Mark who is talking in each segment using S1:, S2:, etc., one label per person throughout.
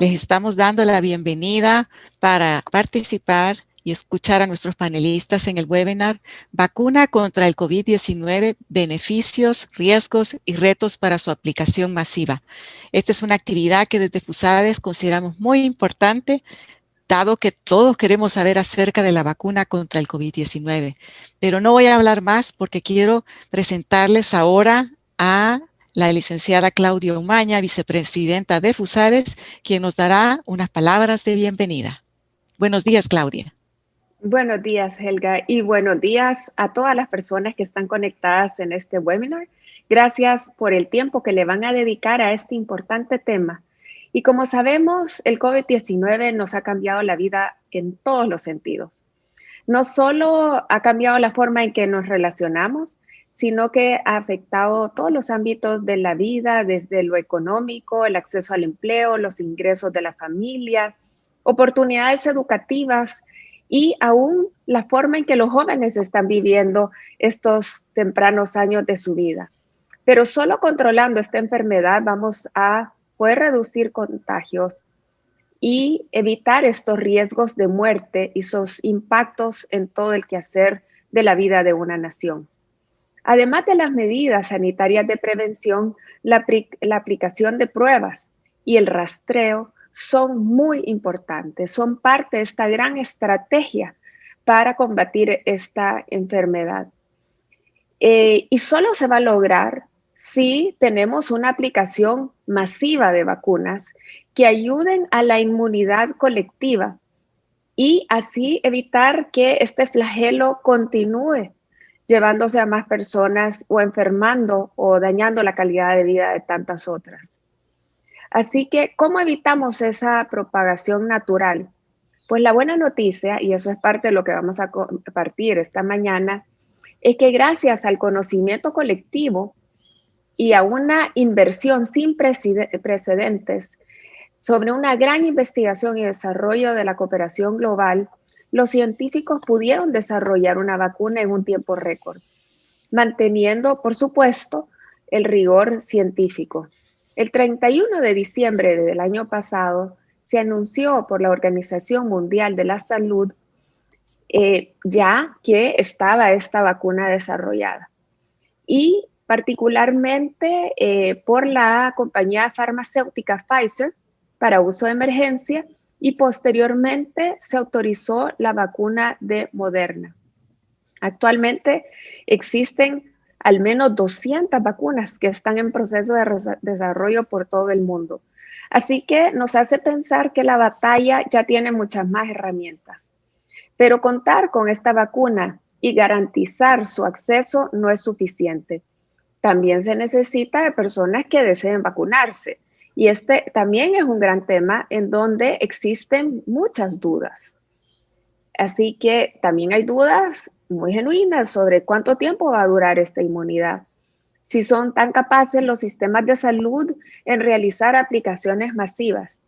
S1: Les estamos dando la bienvenida para participar y escuchar a nuestros panelistas en el webinar Vacuna contra el COVID-19, beneficios, riesgos y retos para su aplicación masiva. Esta es una actividad que desde FUSADES consideramos muy importante, dado que todos queremos saber acerca de la vacuna contra el COVID-19. Pero no voy a hablar más porque quiero presentarles ahora a la licenciada Claudia Umaña, vicepresidenta de FUSADES, quien nos dará unas palabras de bienvenida. Buenos días, Claudia.
S2: Buenos días, Helga, y buenos días a todas las personas que están conectadas en este webinar. Gracias por el tiempo que le van a dedicar a este importante tema. Y como sabemos, el COVID-19 nos ha cambiado la vida en todos los sentidos. No solo ha cambiado la forma en que nos relacionamos, sino que ha afectado todos los ámbitos de la vida, desde lo económico, el acceso al empleo, los ingresos de la familia, oportunidades educativas y aún la forma en que los jóvenes están viviendo estos tempranos años de su vida. Pero solo controlando esta enfermedad vamos a poder reducir contagios y evitar estos riesgos de muerte y sus impactos en todo el quehacer de la vida de una nación. Además de las medidas sanitarias de prevención, la aplicación de pruebas y el rastreo son muy importantes, son parte de esta gran estrategia para combatir esta enfermedad. Y solo se va a lograr si tenemos una aplicación masiva de vacunas que ayuden a la inmunidad colectiva y así evitar que este flagelo continúe llevándose a más personas o enfermando o dañando la calidad de vida de tantas otras. Así que, ¿cómo evitamos esa propagación natural? Pues la buena noticia, y eso es parte de lo que vamos a compartir esta mañana, es que gracias al conocimiento colectivo y a una inversión sin precedentes sobre una gran investigación y desarrollo de la cooperación global, los científicos pudieron desarrollar una vacuna en un tiempo récord, manteniendo, por supuesto, el rigor científico. El 31 de diciembre del año pasado se anunció por la Organización Mundial de la Salud ya que estaba esta vacuna desarrollada. Y particularmente por la compañía farmacéutica Pfizer para uso de emergencia y posteriormente se autorizó la vacuna de Moderna. Actualmente existen al menos 200 vacunas que están en proceso de desarrollo por todo el mundo. Así que nos hace pensar que la batalla ya tiene muchas más herramientas. Pero contar con esta vacuna y garantizar su acceso no es suficiente. También se necesita de personas que deseen vacunarse. Y este también es un gran tema en donde existen muchas dudas. Así que también hay dudas muy genuinas sobre cuánto tiempo va a durar esta inmunidad. Si son tan capaces los sistemas de salud en realizar aplicaciones masivas.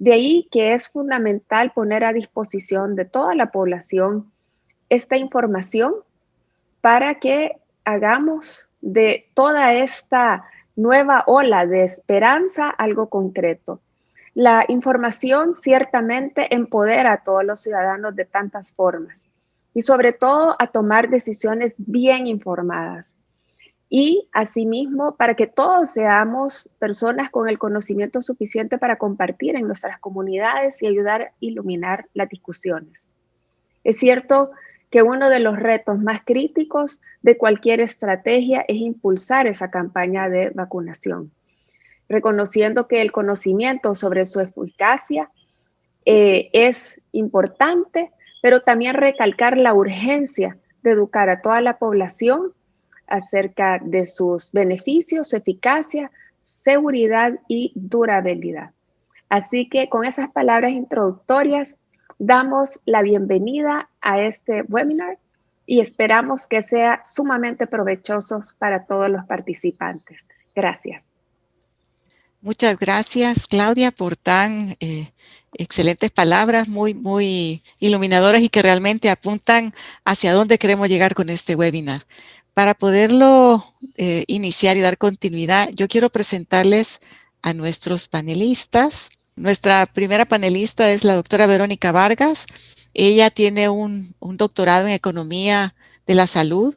S2: De ahí que es fundamental poner a disposición de toda la población esta información para que hagamos de toda esta nueva ola de esperanza algo concreto. La información ciertamente empodera a todos los ciudadanos de tantas formas y sobre todo a tomar decisiones bien informadas. Y asimismo, para que todos seamos personas con el conocimiento suficiente para compartir en nuestras comunidades y ayudar a iluminar las discusiones. Es cierto que uno de los retos más críticos de cualquier estrategia es impulsar esa campaña de vacunación, reconociendo que el conocimiento sobre su eficacia es importante, pero también recalcar la urgencia de educar a toda la población acerca de sus beneficios, su eficacia, seguridad y durabilidad. Así que con esas palabras introductorias, damos la bienvenida a este webinar y esperamos que sea sumamente provechoso para todos los participantes. Gracias.
S1: Muchas gracias, Claudia, por tan excelentes palabras, muy iluminadoras y que realmente apuntan hacia dónde queremos llegar con este webinar. Para poderlo iniciar y dar continuidad, yo quiero presentarles a nuestros panelistas. Nuestra primera panelista es la doctora Verónica Vargas. Ella tiene un doctorado en Economía de la Salud.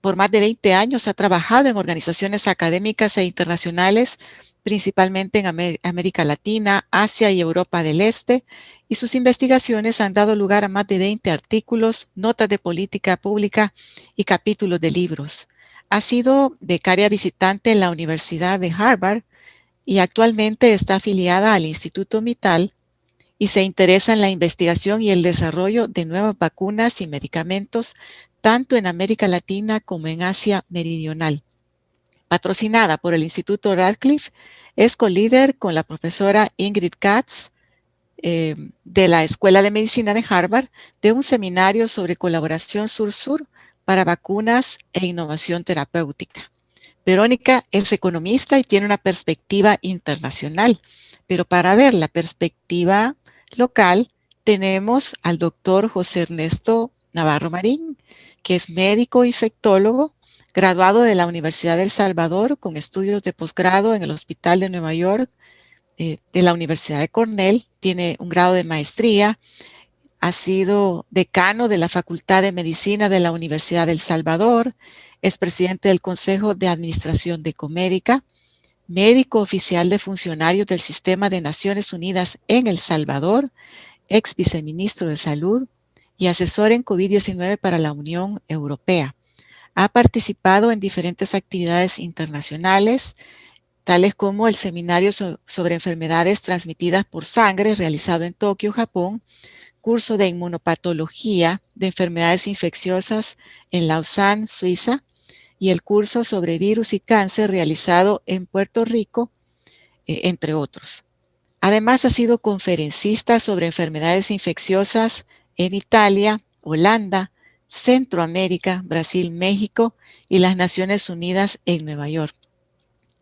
S1: Por más de 20 años ha trabajado en organizaciones académicas e internacionales, principalmente en América Latina, Asia y Europa del Este, y sus investigaciones han dado lugar a más de 20 artículos, notas de política pública y capítulos de libros. Ha sido becaria visitante en la Universidad de Harvard y actualmente está afiliada al Instituto Mittal y se interesa en la investigación y el desarrollo de nuevas vacunas y medicamentos tanto en América Latina como en Asia Meridional. Patrocinada por el Instituto Radcliffe, es colíder con la profesora Ingrid Katz de la Escuela de Medicina de Harvard de un seminario sobre colaboración sur-sur para vacunas e innovación terapéutica. Verónica es economista y tiene una perspectiva internacional, pero para ver la perspectiva local tenemos al doctor José Ernesto Navarro Marín, que es médico infectólogo, graduado de la Universidad de El Salvador con estudios de posgrado en el Hospital de Nueva York, de la Universidad de Cornell, tiene un grado de maestría, ha sido decano de la Facultad de Medicina de la Universidad de El Salvador, es presidente del Consejo de Administración de Comédica, médico oficial de funcionarios del Sistema de Naciones Unidas en El Salvador, ex viceministro de Salud y asesor en COVID-19 para la Unión Europea. Ha participado en diferentes actividades internacionales, tales como el seminario sobre enfermedades transmitidas por sangre realizado en Tokio, Japón, curso de inmunopatología de enfermedades infecciosas en Lausanne, Suiza, y el curso sobre virus y cáncer realizado en Puerto Rico, entre otros. Además, ha sido conferencista sobre enfermedades infecciosas en Italia, Holanda, Centroamérica, Brasil, México y las Naciones Unidas en Nueva York.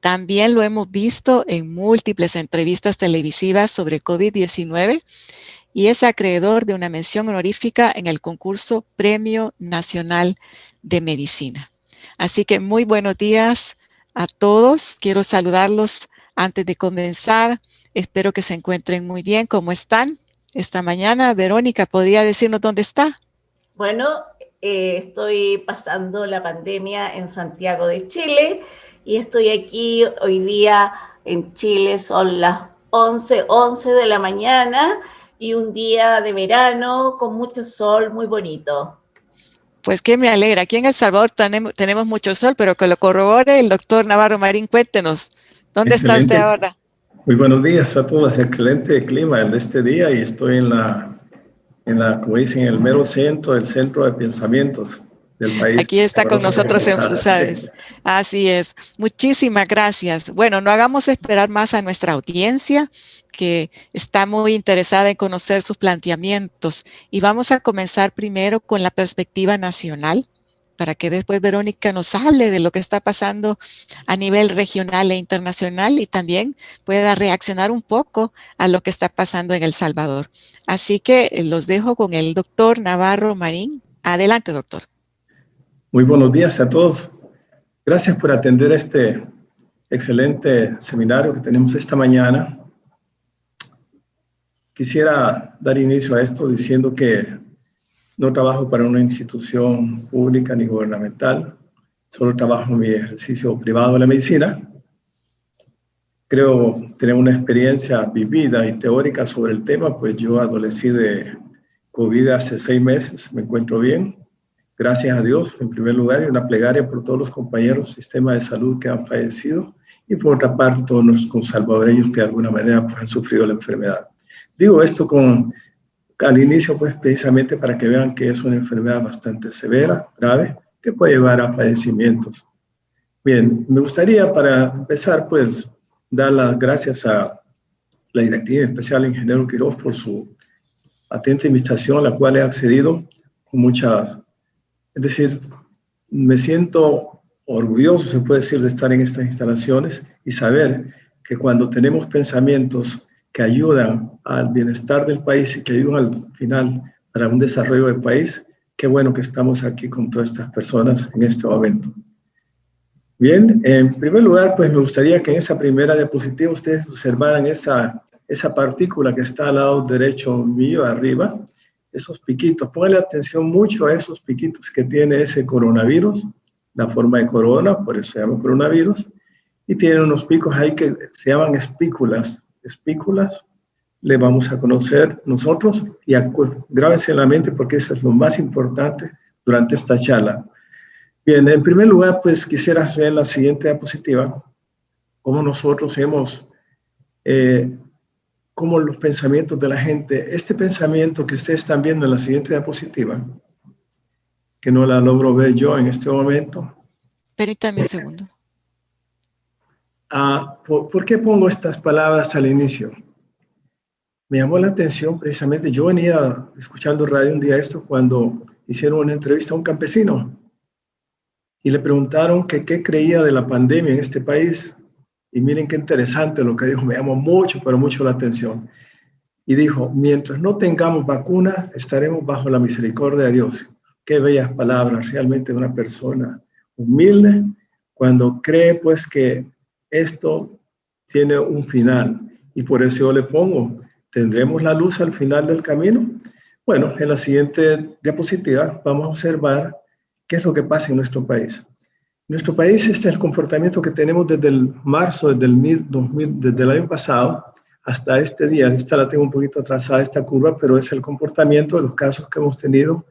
S1: También lo hemos visto en múltiples entrevistas televisivas sobre COVID-19 y es acreedor de una mención honorífica en el concurso Premio Nacional de Medicina. Así que muy buenos días a todos. Quiero saludarlos antes de comenzar. Espero que se encuentren muy bien. ¿Cómo están esta mañana? Verónica, ¿podría decirnos dónde está?
S3: Bueno, estoy pasando la pandemia en Santiago de Chile y estoy aquí hoy día en Chile. Son las 11:11 de la mañana y un día de verano con mucho sol, muy bonito.
S1: Pues que me alegra. Aquí en El Salvador tenemos mucho sol, pero que lo corrobore el doctor Navarro Marín. Cuéntenos, ¿dónde está usted ahora?
S4: Muy buenos días a todos. Excelente clima el de este día y estoy en la, como dicen, el mero centro, el centro de pensamientos del país.
S1: Aquí está con nosotros en Fusades. Así es. Muchísimas gracias. Bueno, no hagamos esperar más a nuestra audiencia, que está muy interesada en conocer sus planteamientos. Y vamos a comenzar primero con la perspectiva nacional, para que después Verónica nos hable de lo que está pasando a nivel regional e internacional y también pueda reaccionar un poco a lo que está pasando en El Salvador. Así que los dejo con el doctor Navarro Marín. Adelante, doctor.
S4: Muy buenos días a todos. Gracias por atender este excelente seminario que tenemos esta mañana. Quisiera dar inicio a esto diciendo que no trabajo para una institución pública ni gubernamental, solo trabajo en mi ejercicio privado de la medicina. Creo tener una experiencia vivida y teórica sobre el tema, pues yo adolecí de COVID hace 6 meses, me encuentro bien. Gracias a Dios, en primer lugar, y una plegaria por todos los compañeros del sistema de salud que han fallecido y por otra parte todos los consalvadoreños que de alguna manera pues, han sufrido la enfermedad. Digo esto al inicio pues precisamente para que vean que es una enfermedad bastante severa, grave, que puede llevar a padecimientos. Bien, me gustaría para empezar pues dar las gracias a la directiva especial ingeniero Quiroz por su atenta invitación a la cual he accedido con mucha... Es decir, me siento orgulloso, se puede decir, de estar en estas instalaciones y saber que cuando tenemos pensamientos que ayudan al bienestar del país y que ayudan al final para un desarrollo del país, qué bueno que estamos aquí con todas estas personas en este momento. Bien, en primer lugar, pues me gustaría que en esa primera diapositiva ustedes observaran esa esa partícula que está al lado derecho mío, arriba, esos piquitos. Póngale atención mucho a esos piquitos que tiene ese coronavirus, la forma de corona, por eso se llama coronavirus, y tiene unos picos ahí que se llaman espículas. Espículas le vamos a conocer nosotros y grábense en la mente porque eso es lo más importante durante esta charla. Bien, en primer lugar, pues quisiera hacer la siguiente diapositiva, cómo nosotros hemos, cómo los pensamientos de la gente, este pensamiento que ustedes están viendo en la siguiente diapositiva, que no la logro ver yo en este momento.
S1: Permítame un segundo.
S4: ¿Por qué pongo estas palabras al inicio? Me llamó la atención precisamente, yo venía escuchando radio un día esto cuando hicieron una entrevista a un campesino y le preguntaron que qué creía de la pandemia en este país. Y miren qué interesante lo que dijo, me llamó mucho, pero mucho la atención. Y dijo, mientras no tengamos vacuna, estaremos bajo la misericordia de Dios. Qué bellas palabras, realmente una persona humilde cuando cree pues que esto tiene un final. Y por eso yo le pongo, ¿tendremos la luz al final del camino? Bueno, en la siguiente diapositiva vamos a observar qué es lo que pasa en nuestro país. En nuestro país este es el comportamiento que tenemos desde el marzo, desde el año pasado hasta este día. Esta la tengo un poquito atrasada, esta curva, pero es el comportamiento de los casos que hemos tenido.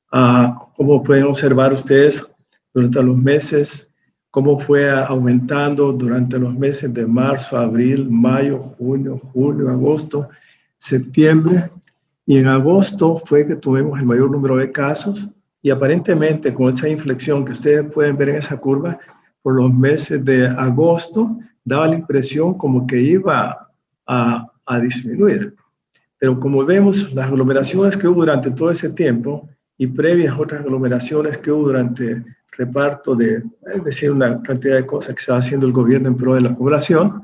S4: Como pueden observar ustedes durante los meses, cómo fue aumentando durante los meses de marzo, abril, mayo, junio, julio, agosto, septiembre. Y en agosto fue que tuvimos el mayor número de casos. Y aparentemente con esa inflexión que ustedes pueden ver en esa curva, por los meses de agosto, daba la impresión como que iba a disminuir. Pero como vemos, las aglomeraciones que hubo durante todo ese tiempo y previas otras aglomeraciones que hubo durante reparto de, es decir, una cantidad de cosas que estaba haciendo el gobierno en pro de la población,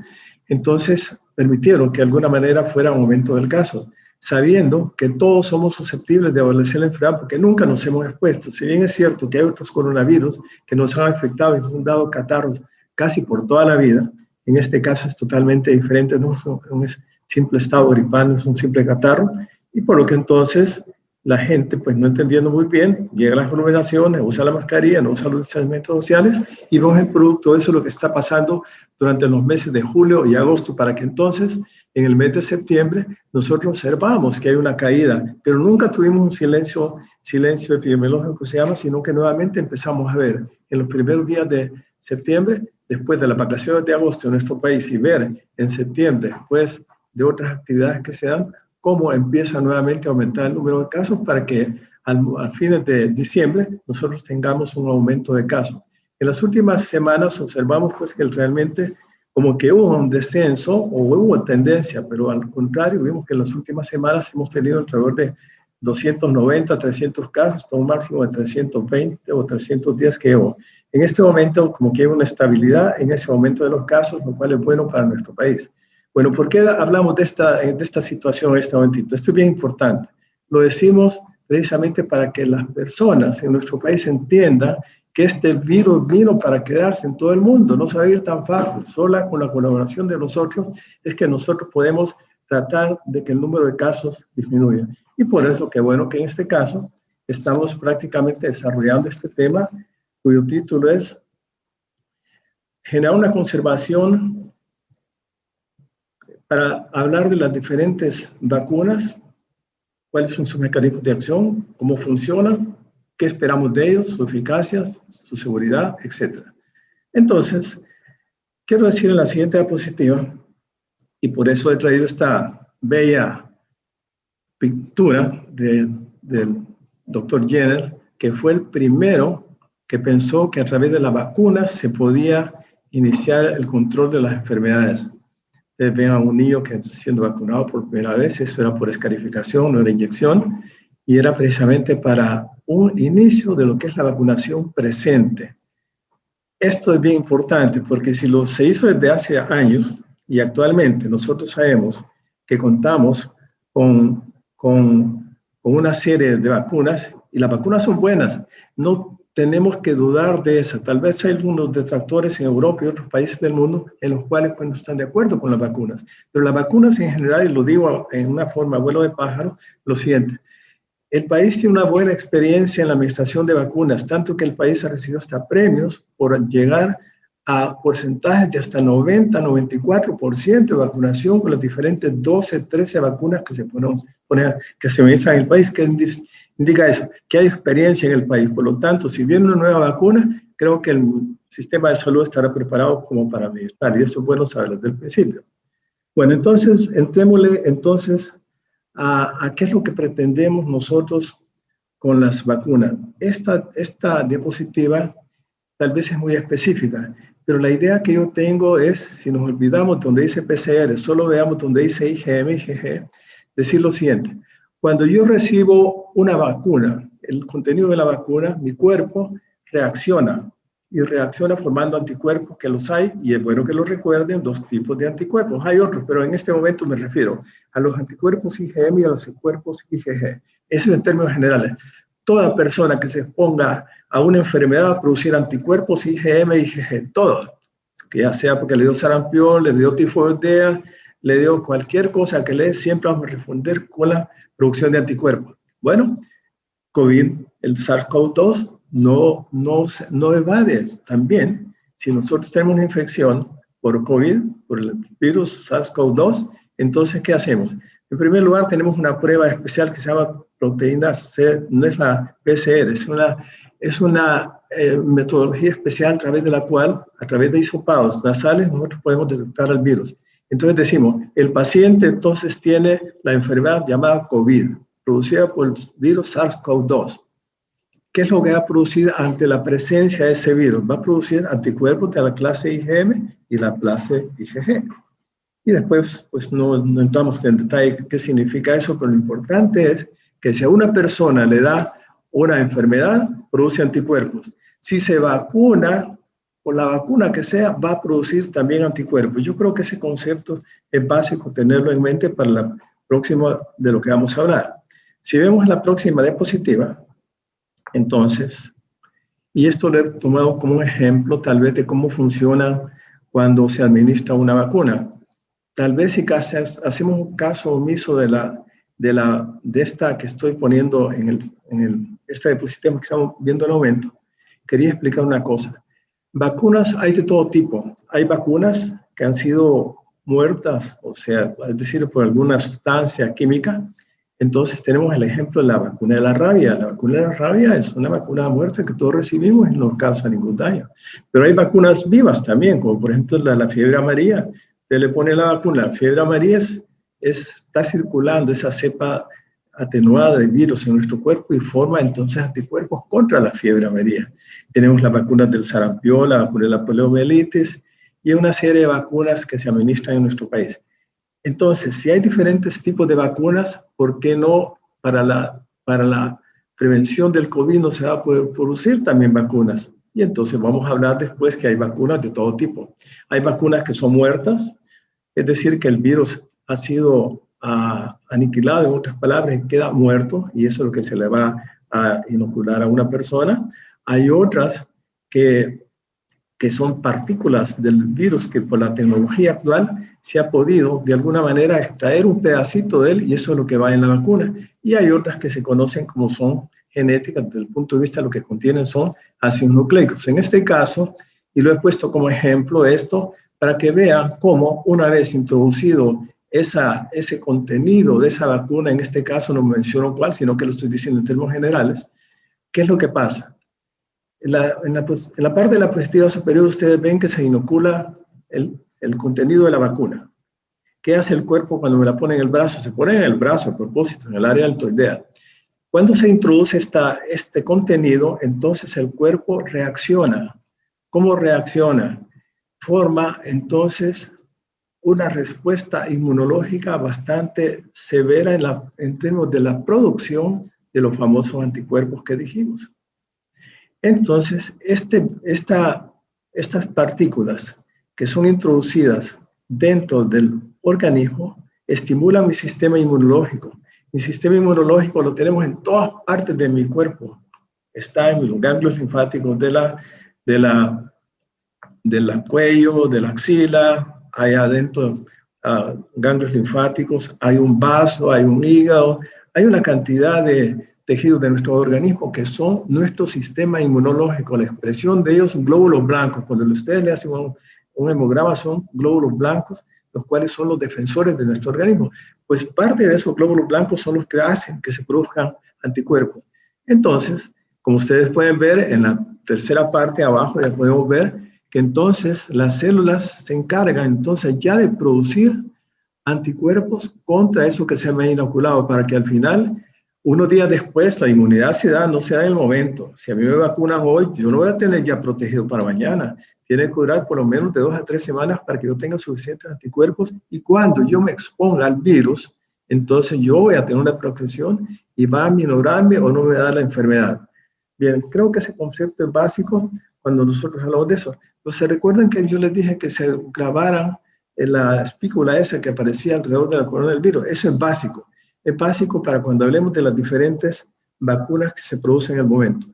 S4: entonces permitieron que de alguna manera fuera un aumento del caso, sabiendo que todos somos susceptibles de padecer la enfermedad porque nunca nos hemos expuesto. Si bien es cierto que hay otros coronavirus que nos han afectado y nos han dado catarros casi por toda la vida, en este caso es totalmente diferente, no es un simple estado gripal, es un simple catarro, y por lo que entonces la gente, pues no entendiendo muy bien, llega a las aglomeraciones, usa la mascarilla, no usa los distanciamientos sociales, y vemos el producto, eso es lo que está pasando durante los meses de julio y agosto, para que entonces, en el mes de septiembre, nosotros observamos que hay una caída, pero nunca tuvimos un silencio epidemiológico, se llama, sino que nuevamente empezamos a ver en los primeros días de septiembre, después de las vacaciones de agosto en nuestro país, y ver en septiembre, después de otras actividades que se dan, cómo empieza nuevamente a aumentar el número de casos para que al fines de diciembre nosotros tengamos un aumento de casos. En las últimas semanas observamos pues que realmente como que hubo un descenso o hubo tendencia, pero al contrario vimos que en las últimas semanas hemos tenido alrededor de 290, 300 casos, hasta un máximo de 320 o 310 que hubo. En este momento como que hay una estabilidad en ese aumento de los casos, lo cual es bueno para nuestro país. Bueno, ¿por qué hablamos de esta situación en este momentito? Esto es bien importante. Lo decimos precisamente para que las personas en nuestro país entiendan que este virus vino para quedarse en todo el mundo. No se va a ir tan fácil. Sola con la colaboración de nosotros es que nosotros podemos tratar de que el número de casos disminuya. Y por eso que bueno que en este caso estamos prácticamente desarrollando este tema cuyo título es Generar una conservación para hablar de las diferentes vacunas, cuáles son sus mecanismos de acción, cómo funcionan, qué esperamos de ellos, su eficacia, su seguridad, etc. Entonces, quiero decir en la siguiente diapositiva, y por eso he traído esta bella pintura del Dr. Jenner, que fue el primero que pensó que a través de las vacunas se podía iniciar el control de las enfermedades. Ven a un niño que siendo vacunado por primera vez, eso era por escarificación, no era inyección, y era precisamente para un inicio de lo que es la vacunación presente. Esto es bien importante porque si se hizo desde hace años y actualmente nosotros sabemos que contamos con una serie de vacunas y las vacunas son buenas, no tenemos que dudar de esa. Tal vez hay algunos detractores en Europa y otros países del mundo en los cuales pues, no están de acuerdo con las vacunas. Pero las vacunas en general, y lo digo en una forma vuelo de pájaro, lo siguiente. El país tiene una buena experiencia en la administración de vacunas, tanto que el país ha recibido hasta premios por llegar a porcentajes de hasta 90-94% de vacunación con las diferentes 12-13 vacunas que se administran en el país, que indica eso, que hay experiencia en el país. Por lo tanto, si viene una nueva vacuna, creo que el sistema de salud estará preparado como para administrar, y eso es bueno saberlo desde el principio. Bueno, entonces, entrémosle entonces a qué es lo que pretendemos nosotros con las vacunas. Esta diapositiva tal vez es muy específica, pero la idea que yo tengo es, si nos olvidamos donde dice PCR, solo veamos donde dice IgM, IgG, decir lo siguiente. Cuando yo recibo una vacuna, el contenido de la vacuna, mi cuerpo reacciona y reacciona formando anticuerpos, que los hay, y es bueno que lo recuerden, 2 tipos de anticuerpos. Hay otros, pero en este momento me refiero a los anticuerpos IgM y a los anticuerpos IgG. Eso en términos generales. Toda persona que se exponga a una enfermedad va a producir anticuerpos IgM y IgG, todos. Que ya sea porque le dio sarampión, le dio tifoidea, le dio cualquier cosa que le dé, siempre vamos a responder con la producción de anticuerpos. Bueno, COVID, el SARS-CoV-2, no evade también. Si nosotros tenemos una infección por COVID, por el virus SARS-CoV-2, entonces, ¿qué hacemos? En primer lugar, tenemos una prueba especial que se llama proteína C, no es la PCR, es una metodología especial a través de la cual, a través de hisopados nasales, nosotros podemos detectar el virus. Entonces decimos, el paciente entonces tiene la enfermedad llamada COVID, producida por el virus SARS-CoV-2. ¿Qué es lo que va a producir ante la presencia de ese virus? Va a producir anticuerpos de la clase IgM y la clase IgG. Y después, pues no entramos en detalle qué significa eso, pero lo importante es que si a una persona le da una enfermedad, produce anticuerpos. Si se vacuna, por la vacuna que sea, va a producir también anticuerpos. Yo creo que ese concepto es básico tenerlo en mente para la próxima de lo que vamos a hablar. Si vemos la próxima diapositiva, entonces, y esto lo he tomado como un ejemplo tal vez de cómo funciona cuando se administra una vacuna. Tal vez si hacemos un caso omiso de esta que estoy poniendo en esta diapositiva que estamos viendo en el momento, quería explicar una cosa. Vacunas hay de todo tipo. Hay vacunas que han sido muertas, o sea, es decir, por alguna sustancia química. Entonces tenemos el ejemplo de la vacuna de la rabia. La vacuna de la rabia es una vacuna de muerte que todos recibimos y no causa ningún daño. Pero hay vacunas vivas también, como por ejemplo la fiebre amarilla. Usted le pone la vacuna, la fiebre amarilla está circulando esa cepa atenuada de virus en nuestro cuerpo y forma entonces anticuerpos contra la fiebre amarilla. Tenemos las vacunas del sarampión, la vacuna de la poliomielitis y una serie de vacunas que se administran en nuestro país. Entonces, si hay diferentes tipos de vacunas, ¿por qué no para la prevención del COVID no se va a poder producir también vacunas? Y entonces vamos a hablar después que hay vacunas de todo tipo. Hay vacunas que son muertas, es decir, que el virus ha sido aniquilado, en otras palabras, queda muerto, y eso es lo que se le va a inocular a una persona. Hay otras que son partículas del virus que por la tecnología actual se ha podido de alguna manera extraer un pedacito de él y eso es lo que va en la vacuna. Y hay otras que se conocen como son genéticas, desde el punto de vista de lo que contienen son ácidos nucleicos. En este caso, y lo he puesto como ejemplo esto, para que vean cómo una vez introducido ese contenido de esa vacuna, en este caso no menciono cuál, sino que lo estoy diciendo en términos generales, ¿qué es lo que pasa? En la parte de la diapositiva superior ustedes ven que se inocula el contenido de la vacuna. ¿Qué hace el cuerpo cuando me la pone en el brazo? Se pone en el brazo a propósito, en el área deltoidea. Cuando se introduce este contenido, entonces el cuerpo reacciona. ¿Cómo reacciona? Forma entonces una respuesta inmunológica bastante severa en términos de la producción de los famosos anticuerpos que dijimos. Entonces, estas partículas que son introducidas dentro del organismo estimulan mi sistema inmunológico. Mi sistema inmunológico lo tenemos en todas partes de mi cuerpo. está en los ganglios linfáticos del cuello, de la axila, hay adentro ganglios linfáticos, hay un vaso, hay un hígado, hay una cantidad de tejidos de nuestro organismo que son nuestro sistema inmunológico. La expresión de ellos son glóbulos blancos. Cuando ustedes le hacen un hemograma, son glóbulos blancos, los cuales son los defensores de nuestro organismo. Pues parte de esos glóbulos blancos son los que hacen que se produzcan anticuerpos. Entonces, como ustedes pueden ver, en la tercera parte abajo ya podemos ver que entonces las células se encargan entonces ya de producir anticuerpos contra eso que se me ha inoculado, para que al final, unos días después, la inmunidad no se da en el momento. Si a mí me vacunan hoy, yo no voy a tener ya protegido para mañana. Tiene que durar por lo menos de 2 a 3 semanas para que yo tenga suficientes anticuerpos, y cuando yo me exponga al virus, entonces yo voy a tener una protección y va a minorarme o no me va a dar la enfermedad. Bien, creo que ese concepto es básico cuando nosotros hablamos de eso. Entonces, ¿recuerdan que yo les dije que se grabaran en la espícula esa que aparecía alrededor de la corona del virus? Eso es básico. Es básico para cuando hablemos de las diferentes vacunas que se producen en el momento.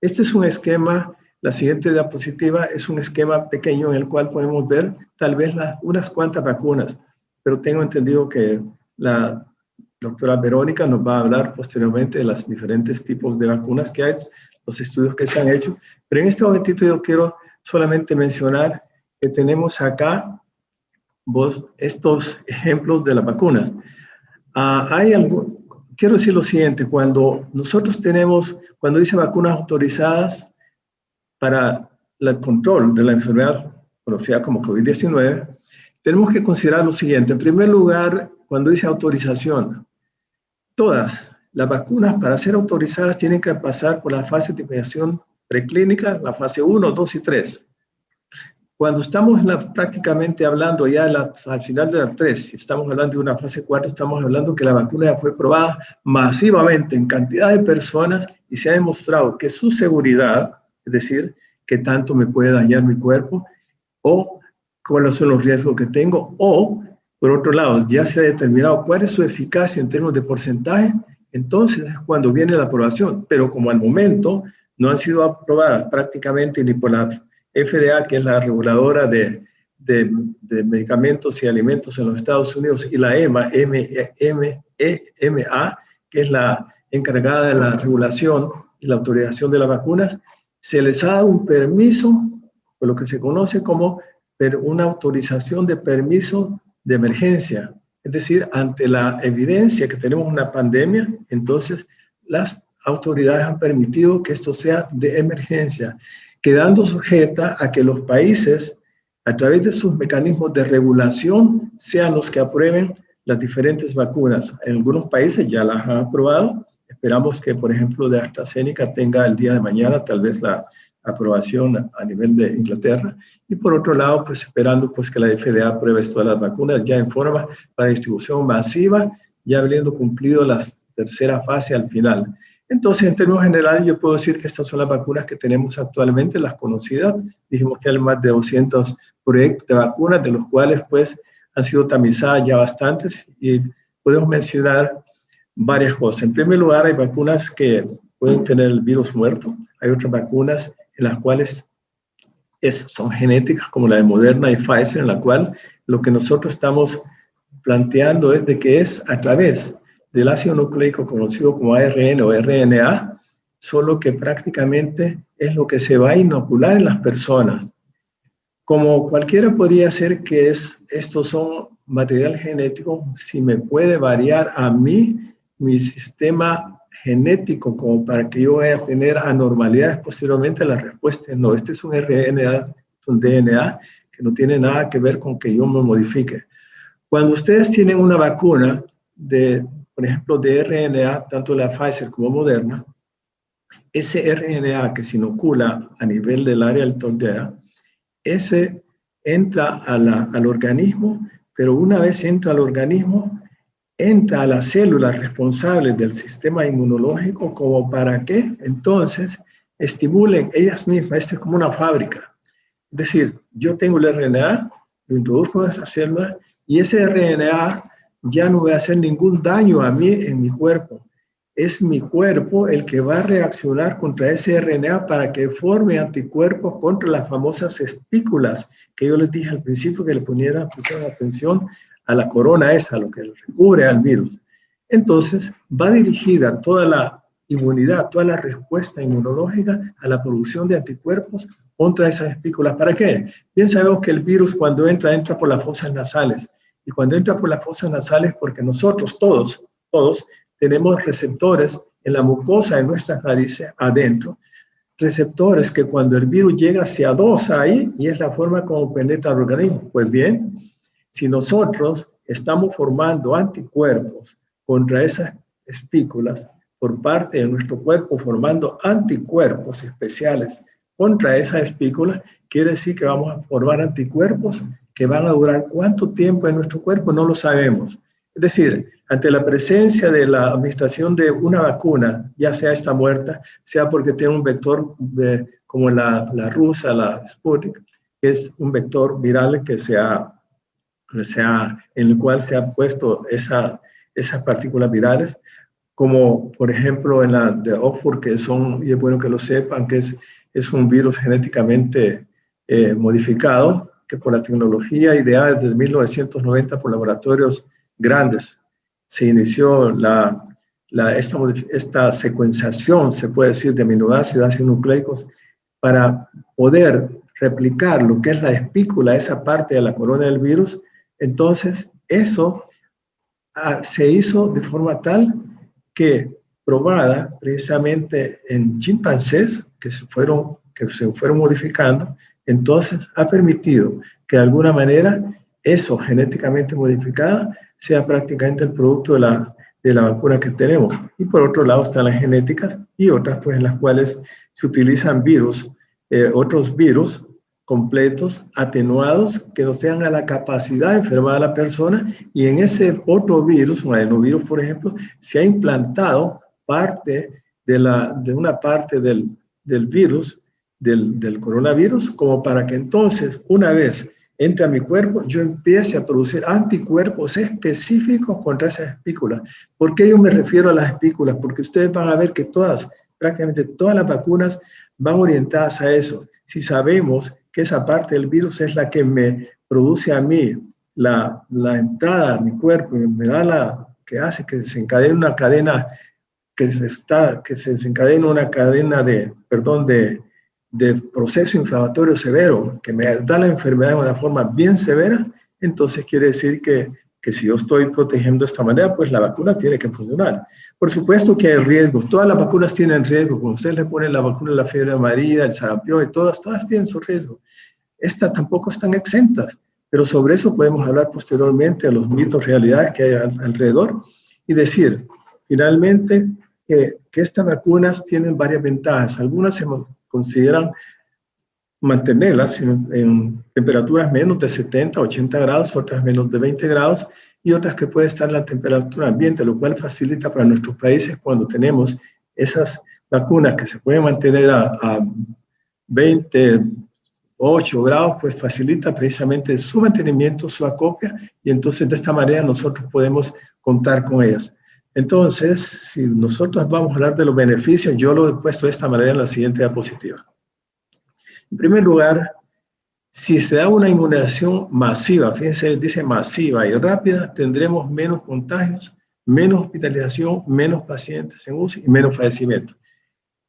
S4: Este es un esquema, la siguiente diapositiva es un esquema pequeño en el cual podemos ver tal vez unas cuantas vacunas, pero tengo entendido que la doctora Verónica nos va a hablar posteriormente de los diferentes tipos de vacunas que hay, los estudios que se han hecho, pero en este momentito yo quiero solamente mencionar que tenemos acá estos ejemplos de las vacunas. Quiero decir lo siguiente, cuando dice vacunas autorizadas para el control de la enfermedad conocida como COVID-19, tenemos que considerar lo siguiente. En primer lugar, cuando dice autorización, todas las vacunas para ser autorizadas tienen que pasar por la fase de investigación preclínica, la fase 1, 2 y 3. Cuando estamos prácticamente hablando ya al final de la 3, estamos hablando de una fase 4, estamos hablando que la vacuna ya fue probada masivamente en cantidad de personas y se ha demostrado que su seguridad, es decir, que tanto me puede dañar mi cuerpo, o cuáles son los riesgos que tengo, o por otro lado, ya se ha determinado cuál es su eficacia en términos de porcentaje, entonces es cuando viene la aprobación. Pero como al momento no han sido aprobadas prácticamente ni por la FDA, que es la reguladora de medicamentos y alimentos en los Estados Unidos, y la EMA, que es la encargada de la regulación y la autorización de las vacunas, se les ha dado un permiso, por lo que se conoce como una autorización de permiso de emergencia. Es decir, ante la evidencia que tenemos una pandemia, entonces las autoridades han permitido que esto sea de emergencia, quedando sujeta a que los países, a través de sus mecanismos de regulación, sean los que aprueben las diferentes vacunas. En algunos países ya las han aprobado. Esperamos que, por ejemplo, de AstraZeneca tenga el día de mañana tal vez la aprobación a nivel de Inglaterra. Y por otro lado, pues esperando pues, que la FDA apruebe todas las vacunas ya en forma para distribución masiva, ya habiendo cumplido la tercera fase al final. Entonces, en términos generales, yo puedo decir que estas son las vacunas que tenemos actualmente, las conocidas. Dijimos que hay más de 200 proyectos de vacunas, de los cuales pues han sido tamizadas ya bastantes, y podemos mencionar varias cosas. En primer lugar, hay vacunas que pueden tener el virus muerto. Hay otras vacunas en las cuales son genéticas, como la de Moderna y Pfizer, en la cual lo que nosotros estamos planteando es de que es a través del ácido nucleico conocido como ARN o RNA, solo que prácticamente es lo que se va a inocular en las personas. Como cualquiera podría ser que estos son material genético, si me puede variar a mí mi sistema genético como para que yo vaya a tener anormalidades posteriormente, la respuesta es no. Este es un RNA, es un DNA que no tiene nada que ver con que yo me modifique. Cuando ustedes tienen una vacuna por ejemplo, de RNA, tanto la Pfizer como Moderna, ese RNA que se inocula a nivel del área del tordea, ese entra al organismo, pero una vez entra al organismo, entra a las células responsables del sistema inmunológico como para que entonces estimulen ellas mismas. Esto es como una fábrica. Es decir, yo tengo el RNA, lo introduzco en esa célula y ese RNA ya no va a hacer ningún daño a mí en mi cuerpo. es mi cuerpo el que va a reaccionar contra ese RNA para que forme anticuerpos contra las famosas espículas que yo les dije al principio que le pusieran atención a la corona esa, lo que recubre al virus. Entonces, va dirigida toda la inmunidad, toda la respuesta inmunológica a la producción de anticuerpos contra esas espículas. ¿Para qué? Bien sabemos que el virus cuando entra por las fosas nasales. Y cuando entra por las fosas nasales, porque nosotros todos tenemos receptores en la mucosa de nuestras narices adentro. Receptores que cuando el virus llega se adosa ahí y es la forma como penetra el organismo. Pues bien, si nosotros estamos formando anticuerpos contra esas espículas por parte de nuestro cuerpo, formando anticuerpos especiales contra esa espícula, quiere decir que vamos a formar anticuerpos que van a durar ¿cuánto tiempo en nuestro cuerpo? No lo sabemos. Es decir, ante la presencia de la administración de una vacuna, ya sea esta muerta, sea porque tiene un vector como la rusa, la Sputnik, que es un vector viral que en el cual se han puesto esas partículas virales, como por ejemplo en la de Oxford, que son, y es bueno que lo sepan, que es un virus genéticamente modificado, que por la tecnología ideada desde 1990 por laboratorios grandes, se inició esta secuenciación, se puede decir, de aminoácidos, ácidos nucleicos, para poder replicar lo que es la espícula, esa parte de la corona del virus. Entonces, eso se hizo de forma tal que, probada precisamente en chimpancés, que se fueron modificando, entonces ha permitido que de alguna manera eso genéticamente modificado sea prácticamente el producto de la vacuna que tenemos. Y por otro lado están las genéticas y otras pues en las cuales se utilizan otros virus completos, atenuados, que no sean a la capacidad de enfermar a la persona, y en ese otro virus, un adenovirus por ejemplo, se ha implantado parte de una parte del virus, del coronavirus, como para que entonces, una vez entre a mi cuerpo, yo empiece a producir anticuerpos específicos contra esas espículas. ¿Por qué yo me refiero a las espículas? Porque ustedes van a ver que prácticamente todas las vacunas van orientadas a eso. Si sabemos que esa parte del virus es la que me produce a mí la entrada a mi cuerpo y me da que hace que se encadene una cadena, que se desencadena una cadena de proceso inflamatorio severo, que me da la enfermedad de una forma bien severa, entonces quiere decir que si yo estoy protegiendo de esta manera, pues la vacuna tiene que funcionar. Por supuesto que hay riesgos, todas las vacunas tienen riesgos. Cuando usted le pone la vacuna de la fiebre amarilla, el sarampión y todas tienen su riesgo. Estas tampoco están exentas, pero sobre eso podemos hablar posteriormente a los mitos, realidades que hay alrededor y decir, finalmente, que estas vacunas tienen varias ventajas. Algunas se consideran mantenerlas en temperaturas menos de 70, 80 grados, otras menos de 20 grados, y otras que pueden estar en la temperatura ambiente, lo cual facilita para nuestros países cuando tenemos esas vacunas que se pueden mantener a 28 grados, pues facilita precisamente su mantenimiento, su acopio, y entonces de esta manera nosotros podemos contar con ellas. Entonces, si nosotros vamos a hablar de los beneficios, yo lo he puesto de esta manera en la siguiente diapositiva. En primer lugar, si se da una inmunización masiva, fíjense, dice masiva y rápida, tendremos menos contagios, menos hospitalización, menos pacientes en UCI y menos fallecimiento.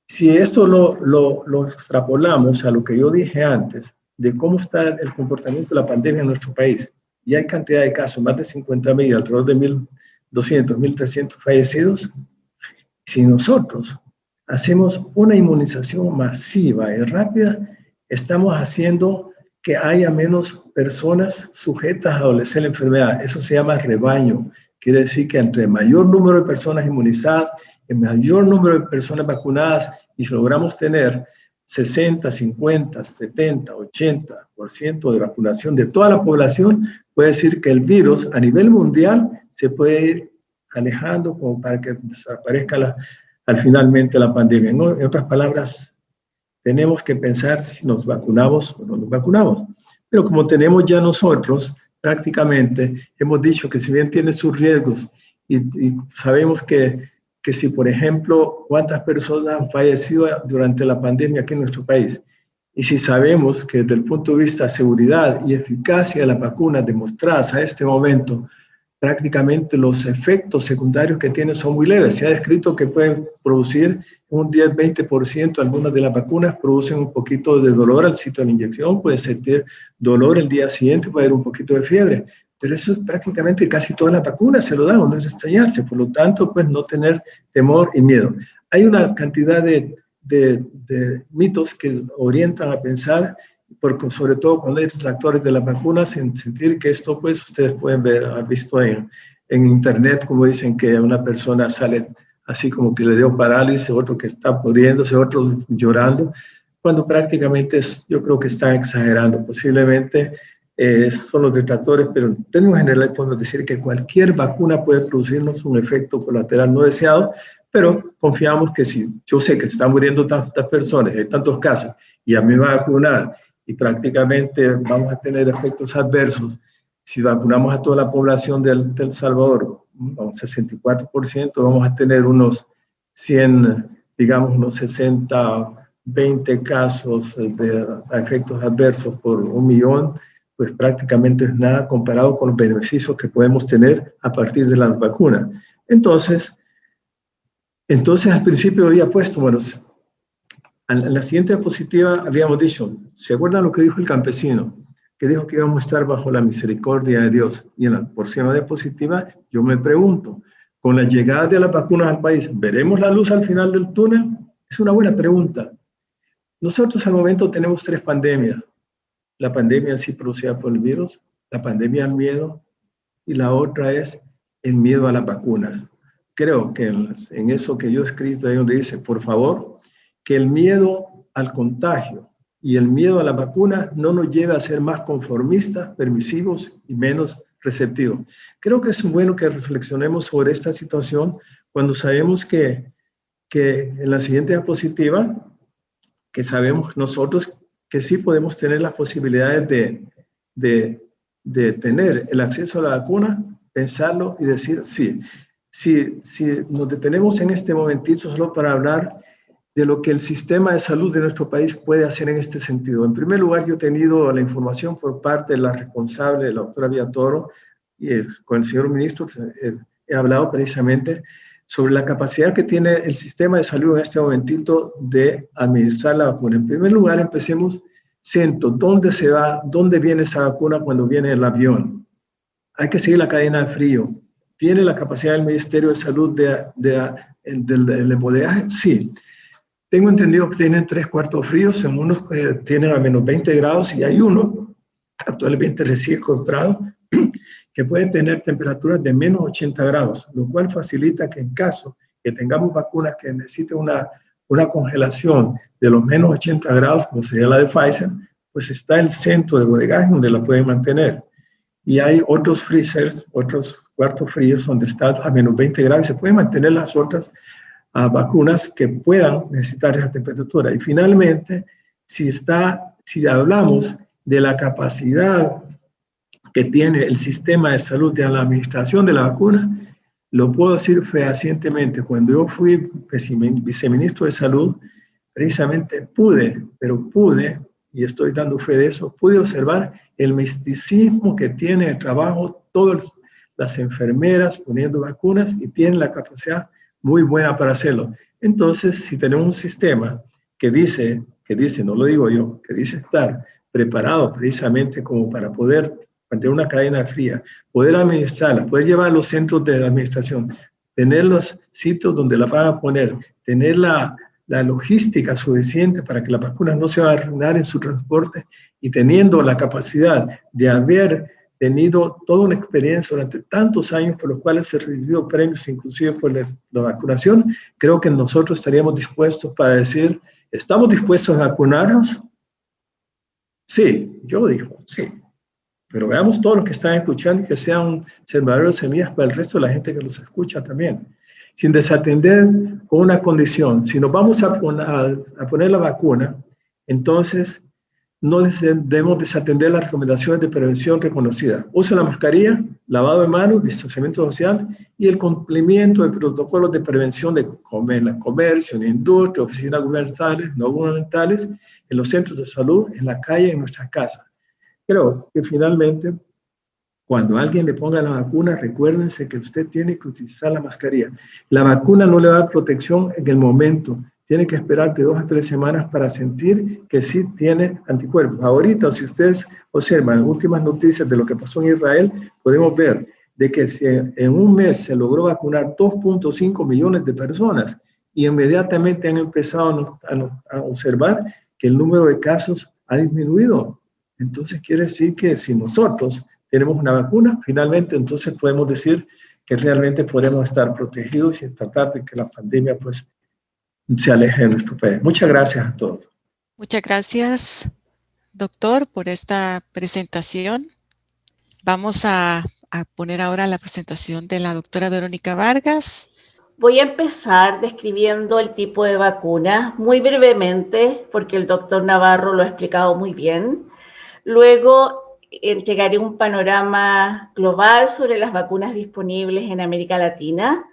S4: Si esto lo extrapolamos a lo que yo dije antes, de cómo está el comportamiento de la pandemia en nuestro país, y hay cantidad de casos, más de 50,000, alrededor de 1.200, 1.300 fallecidos, si nosotros hacemos una inmunización masiva y rápida, estamos haciendo que haya menos personas sujetas a adolecer la enfermedad. Eso se llama rebaño. Quiere decir que entre mayor número de personas inmunizadas, el mayor número de personas vacunadas, y si logramos tener 60, 50, 70, 80% de vacunación de toda la población, puede decir que el virus a nivel mundial se puede ir alejando como para que desaparezca finalmente la pandemia. En otras palabras, tenemos que pensar si nos vacunamos o no nos vacunamos. Pero como tenemos ya nosotros, prácticamente hemos dicho que si bien tiene sus riesgos y sabemos que que si, por ejemplo, cuántas personas han fallecido durante la pandemia aquí en nuestro país. Y si sabemos que desde el punto de vista de seguridad y eficacia de las vacunas demostradas a este momento, prácticamente los efectos secundarios que tienen son muy leves. Se ha descrito que pueden producir un 10-20%, algunas de las vacunas producen un poquito de dolor al sitio de la inyección, puede sentir dolor el día siguiente, puede haber un poquito de fiebre, pero eso es prácticamente casi todas las vacunas se lo dan, no es extrañarse, por lo tanto, pues no tener temor y miedo. Hay una cantidad de mitos que orientan a pensar, porque sobre todo cuando hay detractores de las vacunas, en sentir que esto, pues ustedes pueden ver, han visto en internet, como dicen que una persona sale así como que le dio parálisis, otro que está muriéndose, otro llorando, cuando prácticamente yo creo que están exagerando. Posiblemente son los detractores, pero en términos generales podemos decir que cualquier vacuna puede producirnos un efecto colateral no deseado, pero confiamos que si yo sé que están muriendo tantas personas, hay tantos casos, y a mí me va a vacunar, y prácticamente vamos a tener efectos adversos. Si vacunamos a toda la población de El Salvador, un 64%, vamos a tener unos 100, digamos, unos 60, 20 casos de efectos adversos por 1 millón, pues prácticamente es nada comparado con los beneficios que podemos tener a partir de las vacunas. Entonces al principio había puesto, bueno, en la siguiente diapositiva habíamos dicho, ¿se acuerdan lo que dijo el campesino? Que dijo que íbamos a estar bajo la misericordia de Dios. Y en la próxima diapositiva yo me pregunto, con la llegada de las vacunas al país, ¿veremos la luz al final del túnel? Es una buena pregunta. Nosotros al momento tenemos 3 pandemias. La pandemia sí producida por el virus, la pandemia del miedo, y la otra es el miedo a las vacunas. Creo que en eso que yo he escrito ahí donde dice, por favor, que el miedo al contagio y el miedo a la vacuna no nos lleve a ser más conformistas, permisivos y menos receptivos. Creo que es bueno que reflexionemos sobre esta situación cuando sabemos que en la siguiente diapositiva, que sabemos nosotros que sí podemos tener las posibilidades de tener el acceso a la vacuna, pensarlo y decir sí. Si nos detenemos en este momentito solo para hablar de lo que el sistema de salud de nuestro país puede hacer en este sentido. En primer lugar, yo he tenido la información por parte de la responsable, la doctora Villatoro, y con el señor ministro he hablado precisamente sobre la capacidad que tiene el sistema de salud en este momentito de administrar la vacuna. En primer lugar, empecemos siendo ¿dónde se va, dónde viene esa vacuna cuando viene el avión? Hay que seguir la cadena de frío. ¿Tiene la capacidad del Ministerio de Salud del embodegaje? Sí. Tengo entendido que tienen 3/4 fríos, en unos tienen a menos 20 grados y hay uno, actualmente recién comprado, que puede tener temperaturas de menos 80 grados, lo cual facilita que en caso que tengamos vacunas que necesiten una congelación de los menos 80 grados, como sería la de Pfizer, pues está el centro de bodegaje donde la pueden mantener. Y hay otros freezers, otros cuartos fríos donde está a menos 20 grados, se pueden mantener las otras vacunas que puedan necesitar esa temperatura. Y finalmente, si hablamos de la capacidad que tiene el sistema de salud de la administración de la vacuna, lo puedo decir fehacientemente. Cuando yo fui viceministro de Salud, precisamente pude, y estoy dando fe de eso, pude observar el misticismo que tiene el trabajo, todas las enfermeras poniendo vacunas y tienen la capacidad muy buena para hacerlo. Entonces, si tenemos un sistema que dice, no lo digo yo, que dice estar preparado precisamente como para poder mantener una cadena fría, poder administrarla, poder llevar a los centros de la administración, tener los sitios donde la van a poner, tener la logística suficiente para que las vacunas no se van a arruinar en su transporte y teniendo la capacidad de haber tenido toda una experiencia durante tantos años por los cuales se han recibido premios, inclusive por la vacunación, creo que nosotros estaríamos dispuestos para decir, ¿estamos dispuestos a vacunarnos? Sí, yo digo, sí. Pero veamos todos los que están escuchando y que sean sembradores de semillas para el resto de la gente que los escucha también. Sin desatender con una condición. Si nos vamos a poner la vacuna, entonces no debemos desatender las recomendaciones de prevención reconocidas. Uso la mascarilla, lavado de manos, distanciamiento social y el cumplimiento de protocolos de prevención de comercio, en industria, oficinas gubernamentales, no gubernamentales, en los centros de salud, en la calle, en nuestras casas. Creo que finalmente, cuando alguien le ponga la vacuna, recuérdense que usted tiene que utilizar la mascarilla. La vacuna no le va a dar protección en el momento. Tiene que esperar de 2 a 3 semanas para sentir que sí tiene anticuerpos. Ahorita, si ustedes observan últimas noticias de lo que pasó en Israel, podemos ver de que en un mes se logró vacunar 2.5 millones de personas y inmediatamente han empezado a observar que el número de casos ha disminuido. Entonces quiere decir que si nosotros tenemos una vacuna, finalmente entonces podemos decir que realmente podemos estar protegidos y tratar de que la pandemia pues se aleje de nuestro país. Muchas gracias a todos.
S1: Muchas gracias, doctor, por esta presentación. Vamos a poner ahora la presentación de la doctora Verónica Vargas.
S3: Voy a empezar describiendo el tipo de vacuna muy brevemente, porque el doctor Navarro lo ha explicado muy bien. Luego entregaré un panorama global sobre las vacunas disponibles en América Latina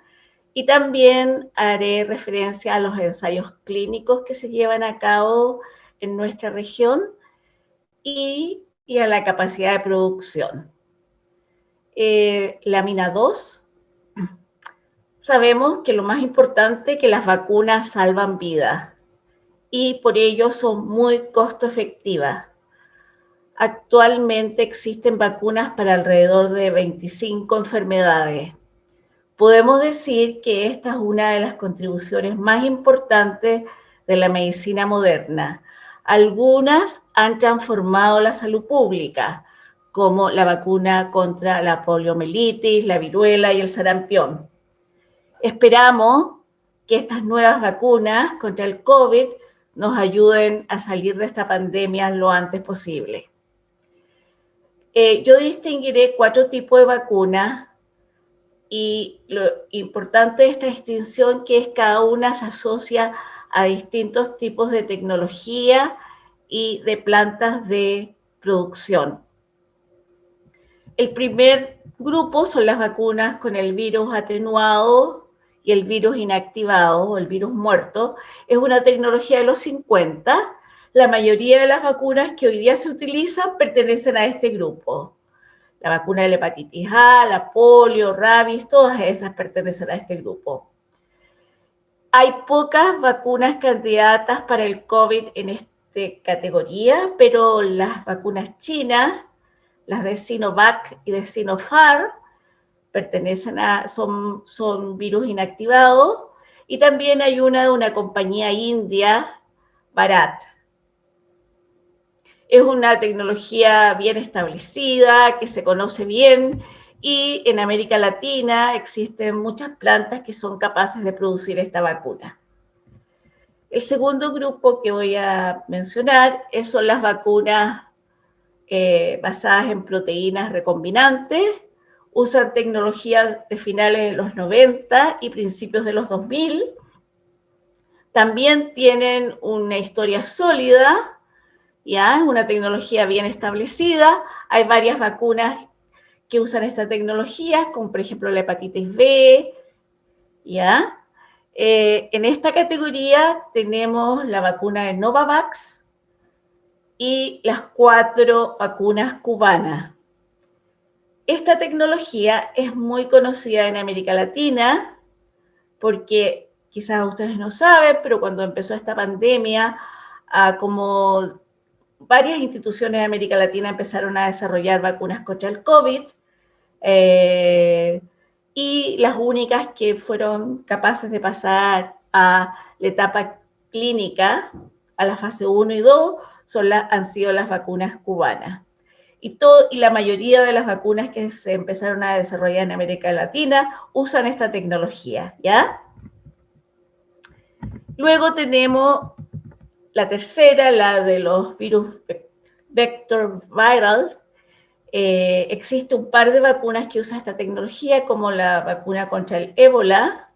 S3: y también haré referencia a los ensayos clínicos que se llevan a cabo en nuestra región y a la capacidad de producción. Lámina 2. Sabemos que lo más importante es que las vacunas salvan vidas y por ello son muy costo efectivas. Actualmente existen vacunas para alrededor de 25 enfermedades. Podemos decir que esta es una de las contribuciones más importantes de la medicina moderna. Algunas han transformado la salud pública, como la vacuna contra la poliomielitis, la viruela y el sarampión. Esperamos que estas nuevas vacunas contra el COVID nos ayuden a salir de esta pandemia lo antes posible. Yo distinguiré 4 tipos de vacunas y lo importante de esta distinción que es cada una se asocia a distintos tipos de tecnología y de plantas de producción. El primer grupo son las vacunas con el virus atenuado y el virus inactivado o el virus muerto. Es una tecnología de los 50. La mayoría de las vacunas que hoy día se utilizan pertenecen a este grupo. La vacuna de la hepatitis A, la polio, rabies, todas esas pertenecen a este grupo. Hay pocas vacunas candidatas para el COVID en esta categoría, pero las vacunas chinas, las de Sinovac y de Sinopharm, son virus inactivados, y también hay una de una compañía india, Bharat. Es una tecnología bien establecida, que se conoce bien, y en América Latina existen muchas plantas que son capaces de producir esta vacuna. El segundo grupo que voy a mencionar son las vacunas basadas en proteínas recombinantes. Usan tecnología de finales de los 90 y principios de los 2000. También tienen una historia sólida, ¿ya? Una tecnología bien establecida. Hay varias vacunas que usan esta tecnología, como por ejemplo la hepatitis B, ¿ya? En esta categoría tenemos la vacuna de Novavax y las 4 vacunas cubanas. Esta tecnología es muy conocida en América Latina porque quizás ustedes no saben, pero cuando empezó esta pandemia, como varias instituciones de América Latina empezaron a desarrollar vacunas contra el COVID, y las únicas que fueron capaces de pasar a la etapa clínica, a la fase 1 y 2, han sido las vacunas cubanas. Y la mayoría de las vacunas que se empezaron a desarrollar en América Latina usan esta tecnología, ¿ya? Luego tenemos la tercera, la de los virus vector viral. Existe un par de vacunas que usan esta tecnología, como la vacuna contra el ébola,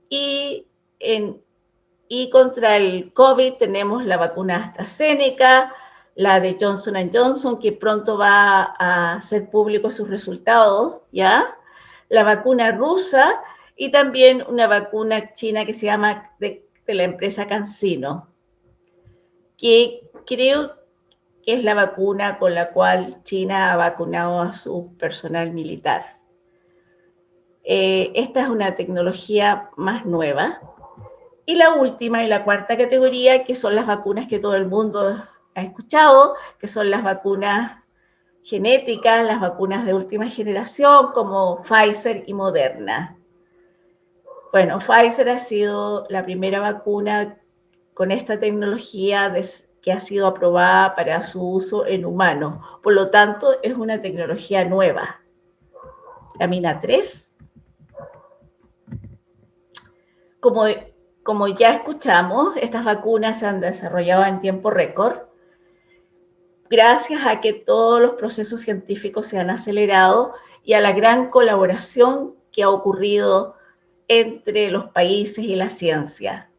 S3: y contra el COVID tenemos la vacuna AstraZeneca, la de Johnson & Johnson, que pronto va a hacer públicos sus resultados, ¿ya? La vacuna rusa y también una vacuna china que se llama de la empresa CanSino, que creo que es la vacuna con la cual China ha vacunado a su personal militar. Esta es una tecnología más nueva. Y la última y la cuarta categoría, que son las vacunas que todo el mundo ha escuchado, que son las vacunas genéticas, las vacunas de última generación, como Pfizer y Moderna. Bueno, Pfizer ha sido la primera vacuna con esta tecnología que ha sido aprobada para su uso en humanos. Por lo tanto, es una tecnología nueva. La mina 3. Como ya escuchamos, estas vacunas se han desarrollado en tiempo récord, gracias a que todos los procesos científicos se han acelerado y a la gran colaboración que ha ocurrido entre los países y la ciencia.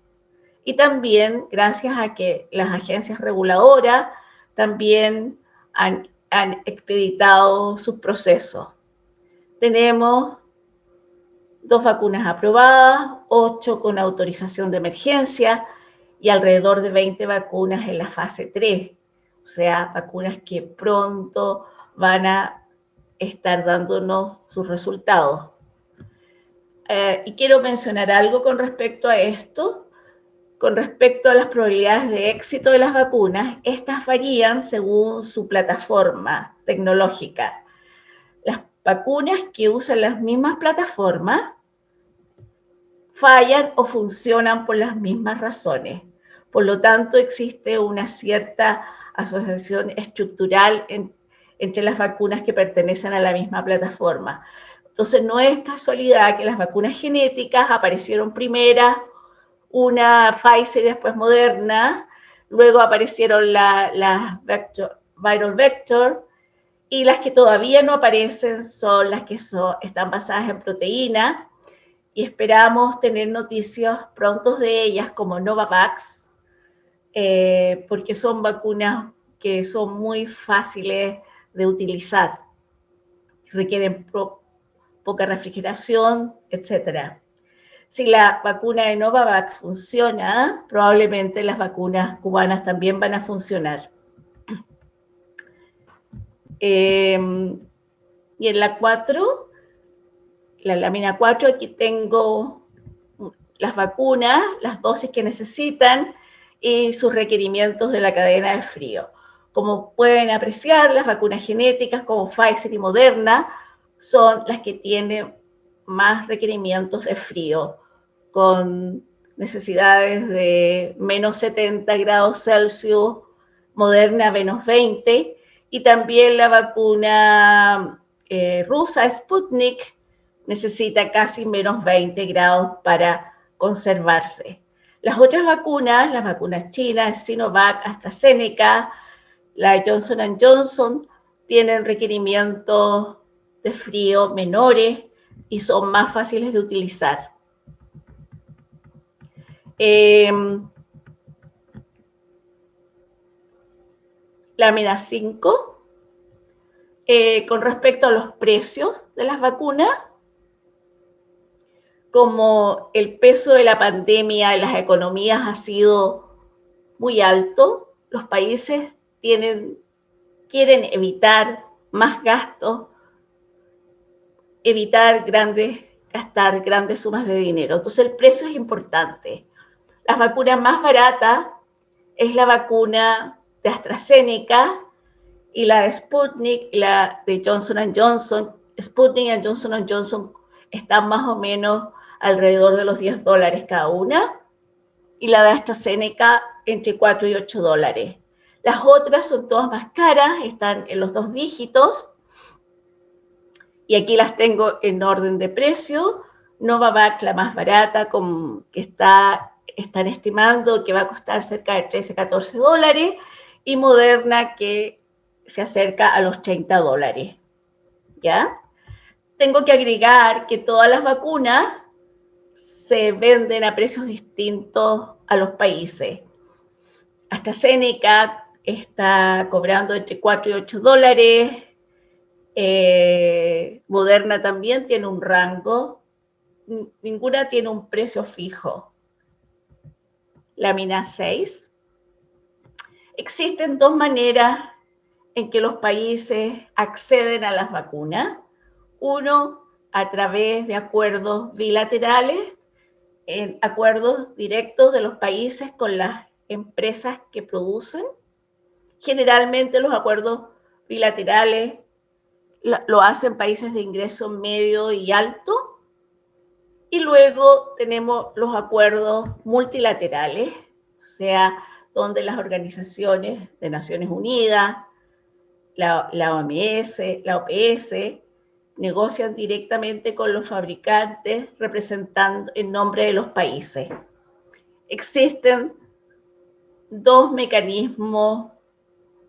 S3: Y también gracias a que las agencias reguladoras también han expeditado sus procesos. Tenemos 2 vacunas aprobadas, 8 con autorización de emergencia y alrededor de 20 vacunas en la fase 3. O sea, vacunas que pronto van a estar dándonos sus resultados. Y quiero mencionar algo con respecto a esto. Con respecto a las probabilidades de éxito de las vacunas, estas varían según su plataforma tecnológica. Las vacunas que usan las mismas plataformas fallan o funcionan por las mismas razones. Por lo tanto, existe una cierta asociación estructural entre las vacunas que pertenecen a la misma plataforma. Entonces, no es casualidad que las vacunas genéticas aparecieron primeras, una Pfizer y después Moderna, luego aparecieron las viral vector, y las que todavía no aparecen son las que están basadas en proteína, y esperamos tener noticias prontos de ellas como Novavax, porque son vacunas que son muy fáciles de utilizar, requieren poca refrigeración, etc. Si la vacuna de Novavax funciona, probablemente las vacunas cubanas también van a funcionar. Y en la 4, la lámina 4, aquí tengo las vacunas, las dosis que necesitan y sus requerimientos de la cadena de frío. Como pueden apreciar, las vacunas genéticas como Pfizer y Moderna son las que tienen más requerimientos de frío, con necesidades de menos 70 grados Celsius, Moderna menos 20, y también la vacuna rusa Sputnik necesita casi menos 20 grados para conservarse. Las otras vacunas, las vacunas chinas, Sinovac, AstraZeneca, la Johnson & Johnson, tienen requerimientos de frío menores y son más fáciles de utilizar. Lámina 5, con respecto a los precios de las vacunas, como el peso de la pandemia en las economías ha sido muy alto, los países quieren evitar más gastos, evitar gastar grandes sumas de dinero. Entonces el precio es importante. La vacuna más barata es la vacuna de AstraZeneca y la de Sputnik y la de Johnson & Johnson. Sputnik y Johnson & Johnson están más o menos alrededor de los $10 cada una, y la de AstraZeneca entre $4 y $8. Las otras son todas más caras, están en los 2 dígitos, y aquí las tengo en orden de precio. Novavax, la más barata, que están estimando que va a costar cerca de $13, $14, y Moderna, que se acerca a los $30, ¿ya? Tengo que agregar que todas las vacunas se venden a precios distintos a los países. AstraZeneca está cobrando entre 4 y 8 dólares. Moderna también tiene un rango. Ninguna tiene un precio fijo. Lámina 6. Existen dos maneras en que los países acceden a las vacunas. Uno, a través de acuerdos bilaterales, acuerdos directos de los países con las empresas que producen. Generalmente los acuerdos bilaterales lo hacen países de ingreso medio y alto. Y luego tenemos los acuerdos multilaterales, o sea, donde las organizaciones de Naciones Unidas, la OMS, la OPS, negocian directamente con los fabricantes representando en nombre de los países. Existen dos mecanismos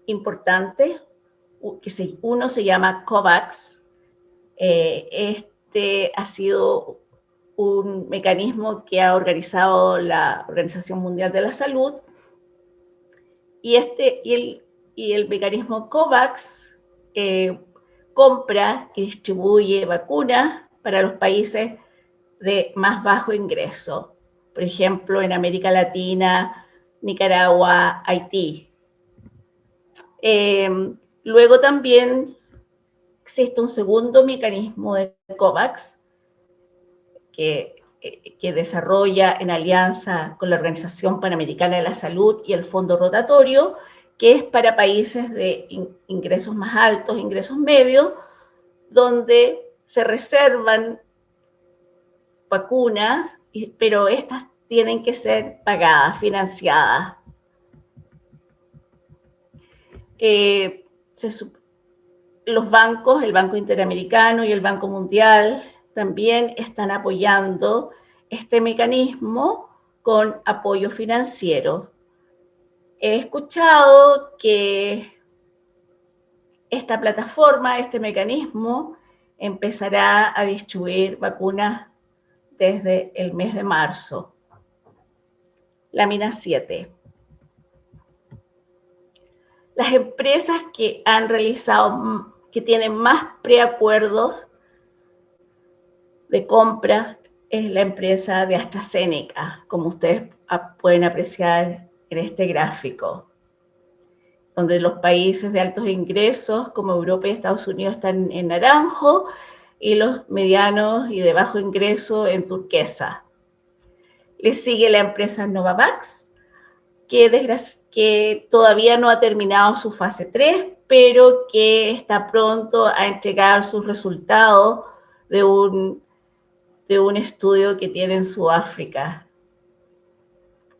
S3: importantes. Uno se llama COVAX. Este ha sido un mecanismo que ha organizado la Organización Mundial de la Salud. Y el mecanismo COVAX compra y distribuye vacunas para los países de más bajo ingreso. Por ejemplo, en América Latina, Nicaragua, Haití. Luego también existe un segundo mecanismo de COVAX que desarrolla en alianza con la Organización Panamericana de la Salud y el Fondo Rotatorio, que es para países de ingresos más altos, ingresos medios, donde se reservan vacunas, pero estas tienen que ser pagadas, financiadas. Los bancos, el Banco Interamericano y el Banco Mundial, también están apoyando este mecanismo con apoyo financiero. He escuchado que esta plataforma, este mecanismo, empezará a distribuir vacunas desde el mes de marzo. Lámina 7. Las empresas que han realizado, que tienen más preacuerdos de compra, es la empresa de AstraZeneca, como ustedes pueden apreciar en este gráfico, donde los países de altos ingresos como Europa y Estados Unidos están en naranjo y los medianos y de bajo ingreso en turquesa. Le sigue la empresa Novavax, que todavía no ha terminado su fase 3, pero que está pronto a entregar sus resultados de un estudio que tiene en Sudáfrica.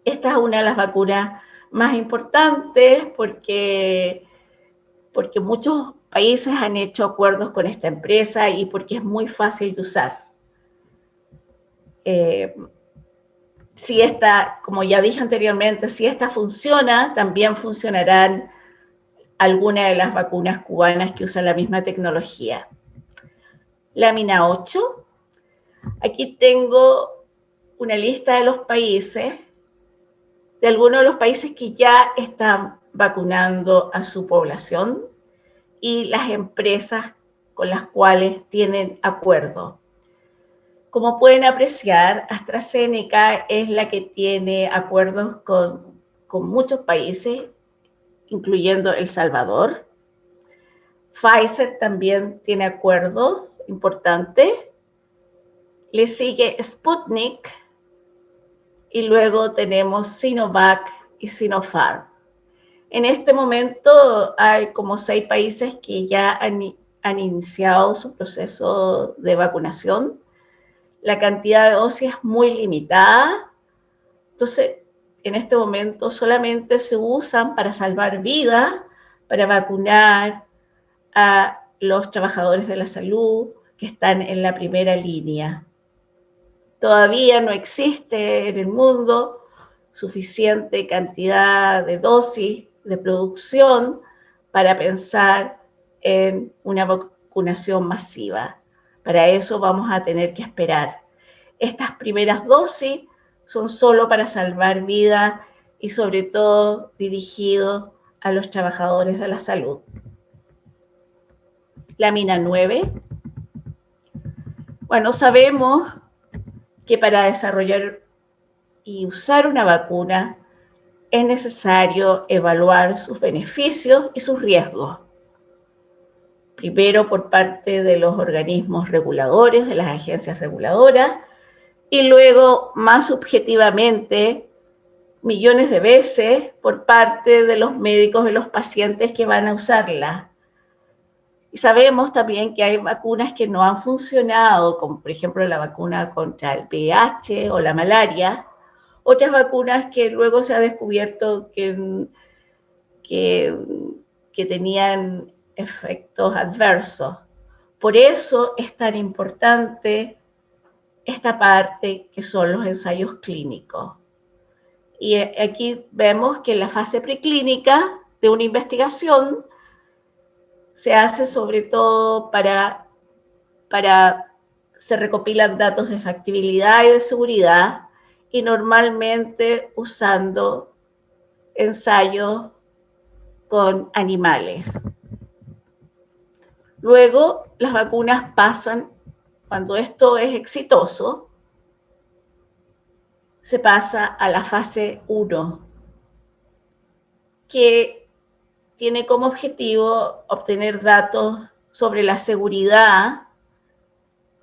S3: Esta es una de las vacunas más importantes porque muchos países han hecho acuerdos con esta empresa y porque es muy fácil de usar. Si esta, como ya dije anteriormente, si esta funciona, también funcionarán algunas de las vacunas cubanas que usan la misma tecnología. Lámina 8. Aquí tengo una lista de los países, de algunos de los países que ya están vacunando a su población y las empresas con las cuales tienen acuerdo. Como pueden apreciar, AstraZeneca es la que tiene acuerdos con muchos países, incluyendo El Salvador. Pfizer también tiene acuerdos importantes. Le sigue Sputnik y luego tenemos Sinovac y Sinopharm. En este momento hay como 6 países que ya han iniciado su proceso de vacunación. La cantidad de dosis es muy limitada, entonces en este momento solamente se usan para salvar vidas, para vacunar a los trabajadores de la salud que están en la primera línea. Todavía no existe en el mundo suficiente cantidad de dosis de producción para pensar en una vacunación masiva. Para eso vamos a tener que esperar. Estas primeras dosis son solo para salvar vidas y sobre todo dirigidos a los trabajadores de la salud. Lámina 9. Bueno, sabemos que para desarrollar y usar una vacuna es necesario evaluar sus beneficios y sus riesgos. Primero por parte de los organismos reguladores, de las agencias reguladoras, y luego más subjetivamente, millones de veces, por parte de los médicos y los pacientes que van a usarla. Y sabemos también que hay vacunas que no han funcionado, como por ejemplo la vacuna contra el VIH o la malaria, otras vacunas que luego se ha descubierto que tenían efectos adversos. Por eso es tan importante esta parte que son los ensayos clínicos. Y aquí vemos que en la fase preclínica de una investigación se hace sobre todo se recopilan datos de factibilidad y de seguridad, y normalmente usando ensayos con animales. Luego, las vacunas pasan, cuando esto es exitoso, se pasa a la fase 1, que tiene como objetivo obtener datos sobre la seguridad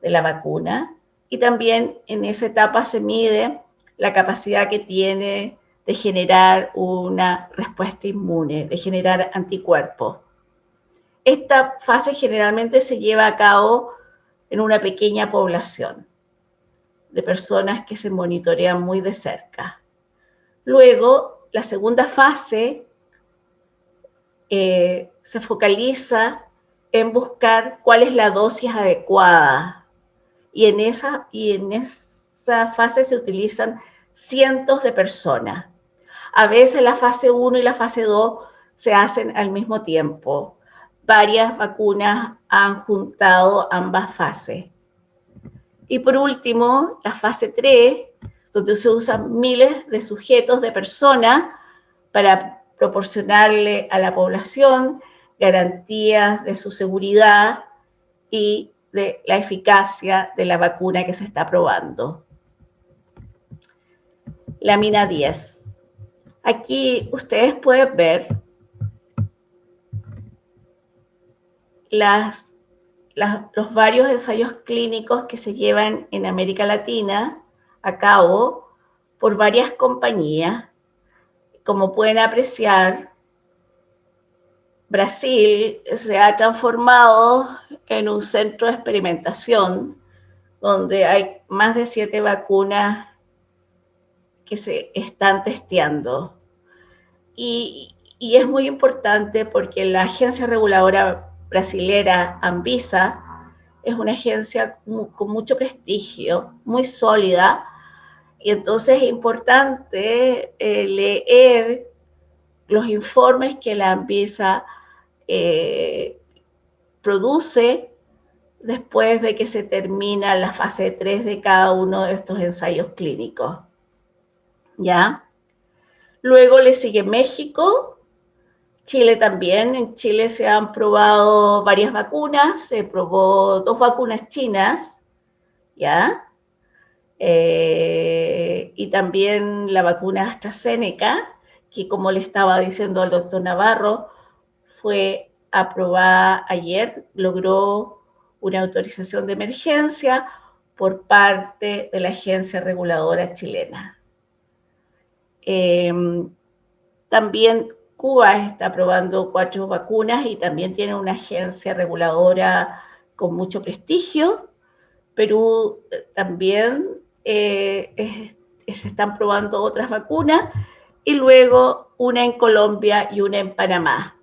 S3: de la vacuna, y también en esa etapa se mide la capacidad que tiene de generar una respuesta inmune, de generar anticuerpos. Esta fase generalmente se lleva a cabo en una pequeña población de personas que se monitorean muy de cerca. Luego, la segunda fase se focaliza en buscar cuál es la dosis adecuada. Y en esa fase se utilizan cientos de personas. A veces la fase 1 y la fase 2 se hacen al mismo tiempo. Varias vacunas han juntado ambas fases. Y por último, la fase 3, donde se usan miles de sujetos, de personas, para proporcionarle a la población garantías de su seguridad y de la eficacia de la vacuna que se está probando. Lámina 10. Aquí ustedes pueden ver los varios ensayos clínicos que se llevan en América Latina a cabo por varias compañías. Como pueden apreciar, Brasil se ha transformado en un centro de experimentación donde hay más de 7 vacunas que se están testeando. Y es muy importante porque la agencia reguladora brasilera, Anvisa, es una agencia con mucho prestigio, muy sólida, y entonces es importante leer los informes que la Anvisa produce después de que se termina la fase 3 de cada uno de estos ensayos clínicos. ¿Ya? Luego le sigue México, Chile también. En Chile se han probado varias vacunas, se probó 2 vacunas chinas, ¿ya? Y también la vacuna AstraZeneca, que como le estaba diciendo al doctor Navarro, fue aprobada ayer, logró una autorización de emergencia por parte de la agencia reguladora chilena. También Cuba está aprobando 4 vacunas y también tiene una agencia reguladora con mucho prestigio. Perú también se están probando otras vacunas, y luego una en Colombia y una en Panamá.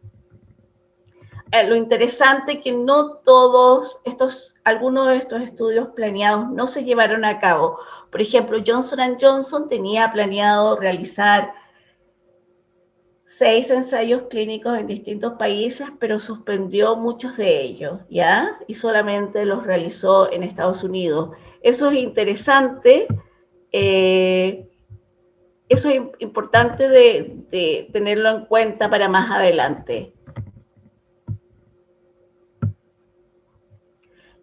S3: Lo interesante es que no algunos de estos estudios planeados no se llevaron a cabo. Por ejemplo, Johnson & Johnson tenía planeado realizar 6 ensayos clínicos en distintos países, pero suspendió muchos de ellos, ¿ya? Y solamente los realizó en Estados Unidos. Eso es interesante eso es importante de tenerlo en cuenta para más adelante.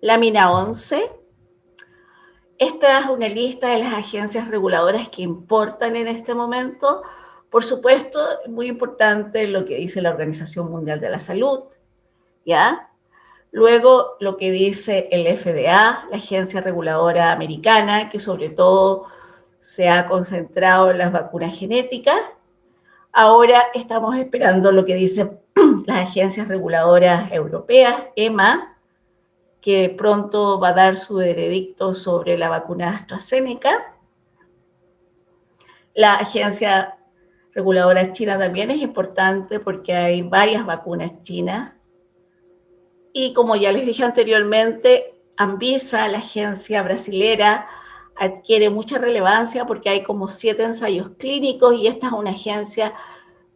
S3: Lámina 11. Esta es una lista de las agencias reguladoras que importan en este momento. Por supuesto, es muy importante lo que dice la Organización Mundial de la Salud, ¿ya? Luego, lo que dice el FDA, la agencia reguladora americana, que sobre todo se ha concentrado en las vacunas genéticas. Ahora estamos esperando lo que dicen las agencias reguladoras europeas, EMA, que pronto va a dar su veredicto sobre la vacuna AstraZeneca. La agencia reguladora china también es importante porque hay varias vacunas chinas. Y como ya les dije anteriormente, Anvisa, la agencia brasilera, adquiere mucha relevancia porque hay como 7 ensayos clínicos y esta es una agencia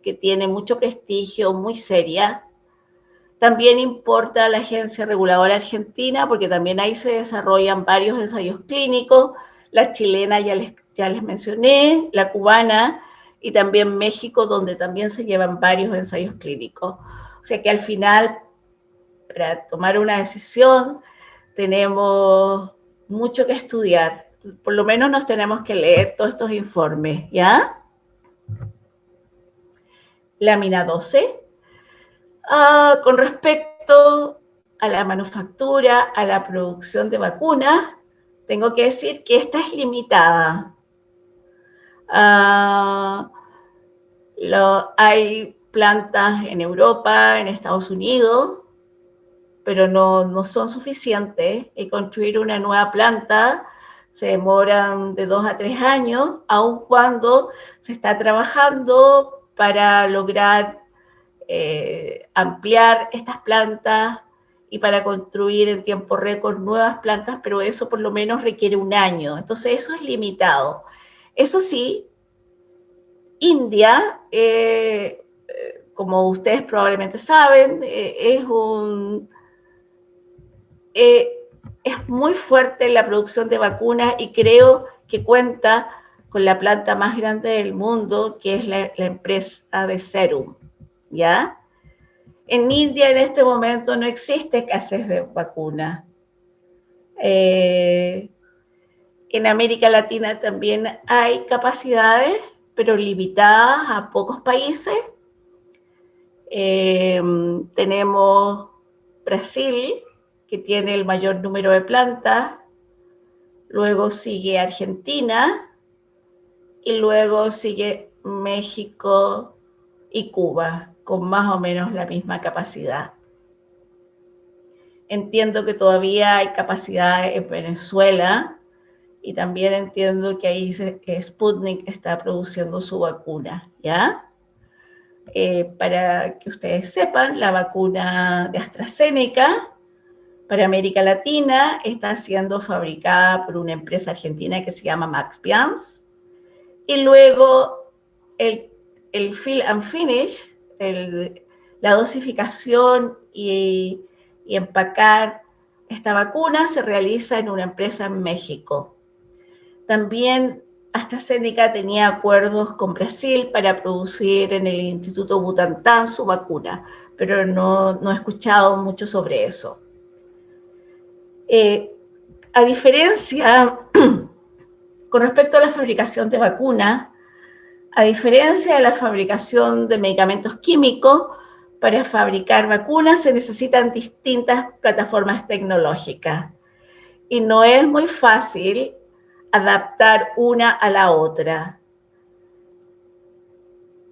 S3: que tiene mucho prestigio, muy seria. También importa la agencia reguladora argentina porque también ahí se desarrollan varios ensayos clínicos. La chilena ya les mencioné, la cubana y también México, donde también se llevan varios ensayos clínicos. O sea que al final, para tomar una decisión, tenemos mucho que estudiar. Por lo menos nos tenemos que leer todos estos informes, ¿ya? Lámina 12. Con respecto a la manufactura, a la producción de vacunas, tengo que decir que esta es limitada. Hay plantas en Europa, en Estados Unidos, pero no son suficientes. Y construir una nueva planta se demoran de 2 a 3 años, aun cuando se está trabajando para lograr ampliar estas plantas y para construir en tiempo récord nuevas plantas, pero eso por lo menos requiere 1 año. Entonces eso es limitado. Eso sí, India, como ustedes probablemente saben, es muy fuerte en la producción de vacunas y creo que cuenta con la planta más grande del mundo, que es la empresa de Serum, ¿ya? En India en este momento no existe escasez de vacunas. En América Latina también hay capacidades, pero limitadas a pocos países. Tenemos Brasil, que tiene el mayor número de plantas, luego sigue Argentina, y luego sigue México y Cuba, con más o menos la misma capacidad. Entiendo que todavía hay capacidad en Venezuela, y también entiendo que ahí Sputnik está produciendo su vacuna, ¿ya? Para que ustedes sepan, la vacuna de AstraZeneca para América Latina está siendo fabricada por una empresa argentina que se llama Max Planck. Y luego el fill and finish, la dosificación y empacar esta vacuna se realiza en una empresa en México. También AstraZeneca tenía acuerdos con Brasil para producir en el Instituto Butantan su vacuna, pero no he escuchado mucho sobre eso. A diferencia, con respecto a la fabricación de vacunas, a diferencia de la fabricación de medicamentos químicos, para fabricar vacunas se necesitan distintas plataformas tecnológicas y no es muy fácil adaptar una a la otra.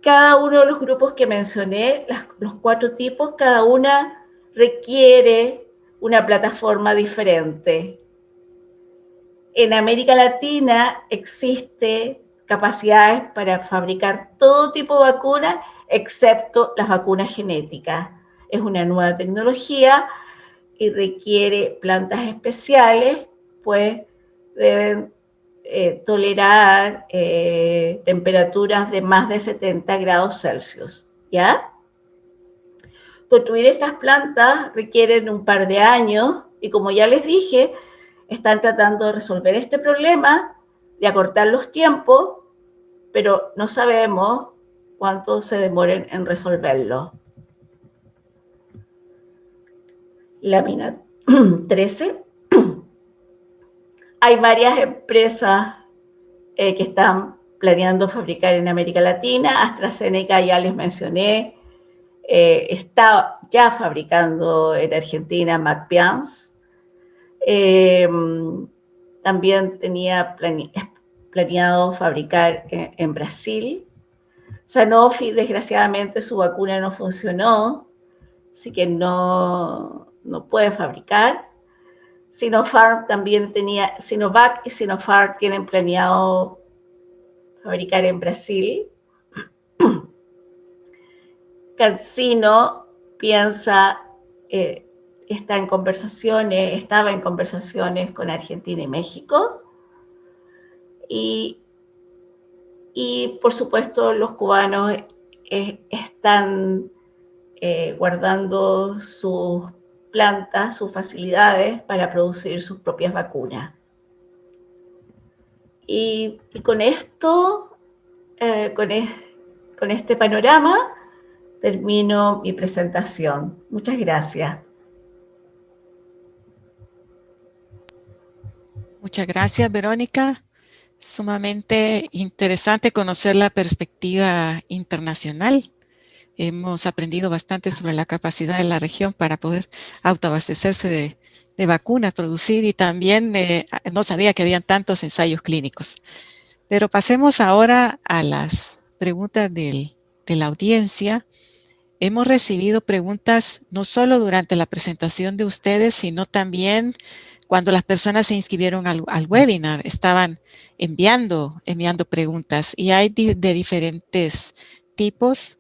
S3: Cada uno de los grupos que mencioné, los 4 tipos, cada una requiere una plataforma diferente. En América Latina existe capacidades para fabricar todo tipo de vacunas, excepto las vacunas genéticas. Es una nueva tecnología y requiere plantas especiales, pues deben tolerar temperaturas de más de 70 grados Celsius, ¿ya? Construir estas plantas requieren un par de años y como ya les dije, están tratando de resolver este problema, de acortar los tiempos, pero no sabemos cuánto se demoren en resolverlo. Lámina 13. Hay varias empresas que están planeando fabricar en América Latina. AstraZeneca, ya les mencioné, está ya fabricando en Argentina Macpians. También tenía planeado fabricar en Brasil. Sanofi, desgraciadamente, su vacuna no funcionó, así que no puede fabricar. Sinopharm también tenía, Sinovac y Sinopharm tienen planeado fabricar en Brasil. CanSino piensa, estaba en conversaciones con Argentina y México. Y por supuesto los cubanos están guardando sus plantas, sus facilidades para producir sus propias vacunas. Y con esto, con este panorama, termino mi presentación. Muchas gracias.
S1: Muchas gracias, Verónica. Sumamente interesante conocer la perspectiva internacional. Hemos aprendido bastante sobre la capacidad de la región para poder autoabastecerse de vacunas, producir, y también no sabía que habían tantos ensayos clínicos. Pero pasemos ahora a las preguntas de la audiencia. Hemos recibido preguntas no solo durante la presentación de ustedes, sino también cuando las personas se inscribieron al webinar, estaban enviando preguntas, y hay de diferentes tipos.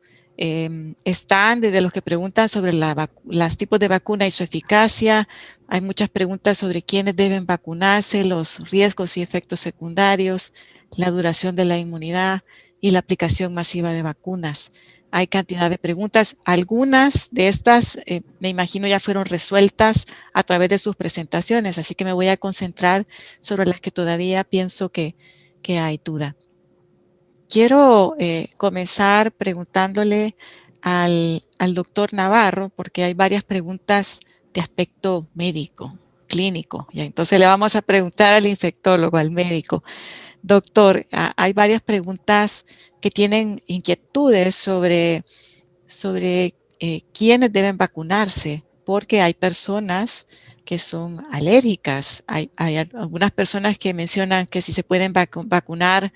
S1: Están desde los que preguntan sobre los tipos de vacuna y su eficacia. Hay muchas preguntas sobre quiénes deben vacunarse, los riesgos y efectos secundarios, la duración de la inmunidad y la aplicación masiva de vacunas. Hay cantidad de preguntas. Algunas de estas, me imagino, ya fueron resueltas a través de sus presentaciones, así que me voy a concentrar sobre las que todavía pienso que hay duda. Quiero comenzar preguntándole al doctor Navarro, porque hay varias preguntas de aspecto médico, clínico. Y entonces le vamos a preguntar al infectólogo, al médico. Doctor, hay varias preguntas que tienen inquietudes sobre quiénes deben vacunarse, porque hay personas que son alérgicas. Hay algunas personas que mencionan que si se pueden vacunar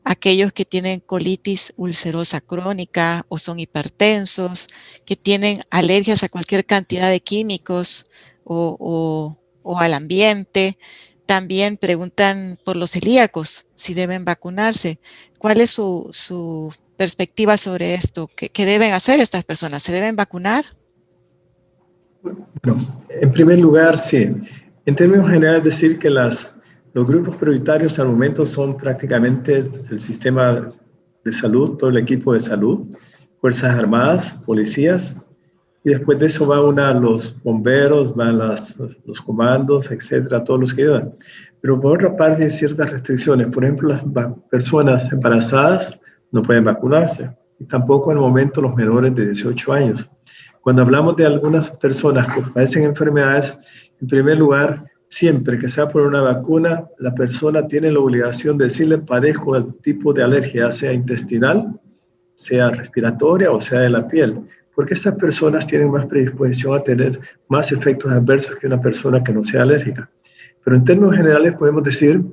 S1: aquellos que tienen colitis ulcerosa crónica o son hipertensos, que tienen alergias a cualquier cantidad de químicos o al ambiente. También preguntan por los celíacos, si deben vacunarse. ¿Cuál es su perspectiva sobre esto? ¿Qué deben hacer estas personas? ¿Se deben vacunar?
S4: Bueno, en primer lugar, sí. En términos generales, decir que los grupos prioritarios al momento son prácticamente el sistema de salud, todo el equipo de salud, Fuerzas Armadas, policías, y después de eso van los bomberos, van los comandos, etcétera, todos los que ayudan. Pero por otra parte hay ciertas restricciones. Por ejemplo, las personas embarazadas no pueden vacunarse, y tampoco en el momento los menores de 18 años. Cuando hablamos de algunas personas que padecen enfermedades, en primer lugar, siempre que sea por una vacuna, la persona tiene la obligación de decirle: padezco el tipo de alergia, sea intestinal, sea respiratoria o sea de la piel, porque estas personas tienen más predisposición a tener más efectos adversos que una persona que no sea alérgica. Pero en términos generales podemos decir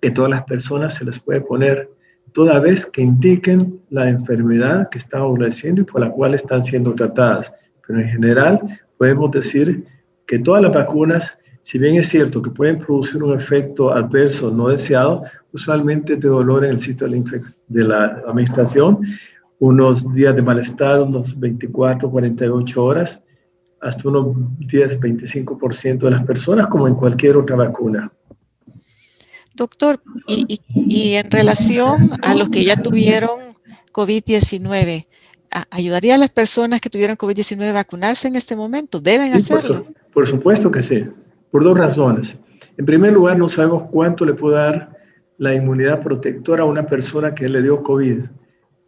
S4: que todas las personas se les puede poner toda vez que indiquen la enfermedad que están padeciendo y por la cual están siendo tratadas. Pero en general podemos decir que todas las vacunas, si bien es cierto que pueden producir un efecto adverso no deseado, usualmente de dolor en el sitio de la administración, unos días de malestar, unos 24, 48 horas, hasta unos 10, 25% de las personas, como en cualquier otra vacuna.
S1: Doctor, y en relación a los que ya tuvieron COVID-19, ¿ayudaría a las personas que tuvieron COVID-19 a vacunarse en este momento? ¿Deben hacerlo?
S4: Por supuesto que sí, por dos razones. En primer lugar, no sabemos cuánto le puede dar la inmunidad protectora a una persona que le dio COVID.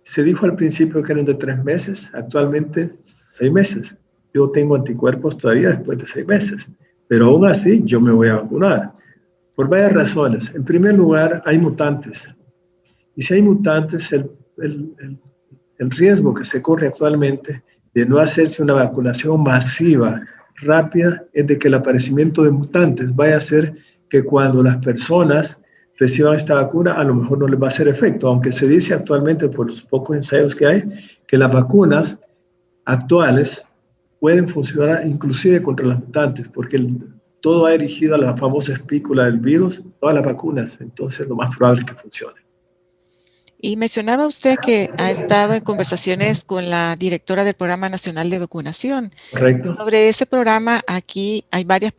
S4: Se dijo al principio que eran de 3 meses, actualmente 6 meses. Yo tengo anticuerpos todavía después de 6 meses, pero aún así yo me voy a vacunar. Por varias razones. En primer lugar, hay mutantes. Y si hay mutantes, el riesgo que se corre actualmente de no hacerse una vacunación masiva, rápida, es de que el aparecimiento de mutantes vaya a hacer que cuando las personas reciban esta vacuna, a lo mejor no les va a hacer efecto, aunque se dice actualmente por los pocos ensayos que hay, que las vacunas actuales pueden funcionar inclusive contra las mutantes, porque todo ha dirigido a la famosa espícula del virus, todas las vacunas, entonces lo más probable es que funcione.
S1: Y mencionaba usted que ha estado en conversaciones con la directora del Programa Nacional de Vacunación.
S4: Correcto.
S1: Sobre ese programa, aquí hay varias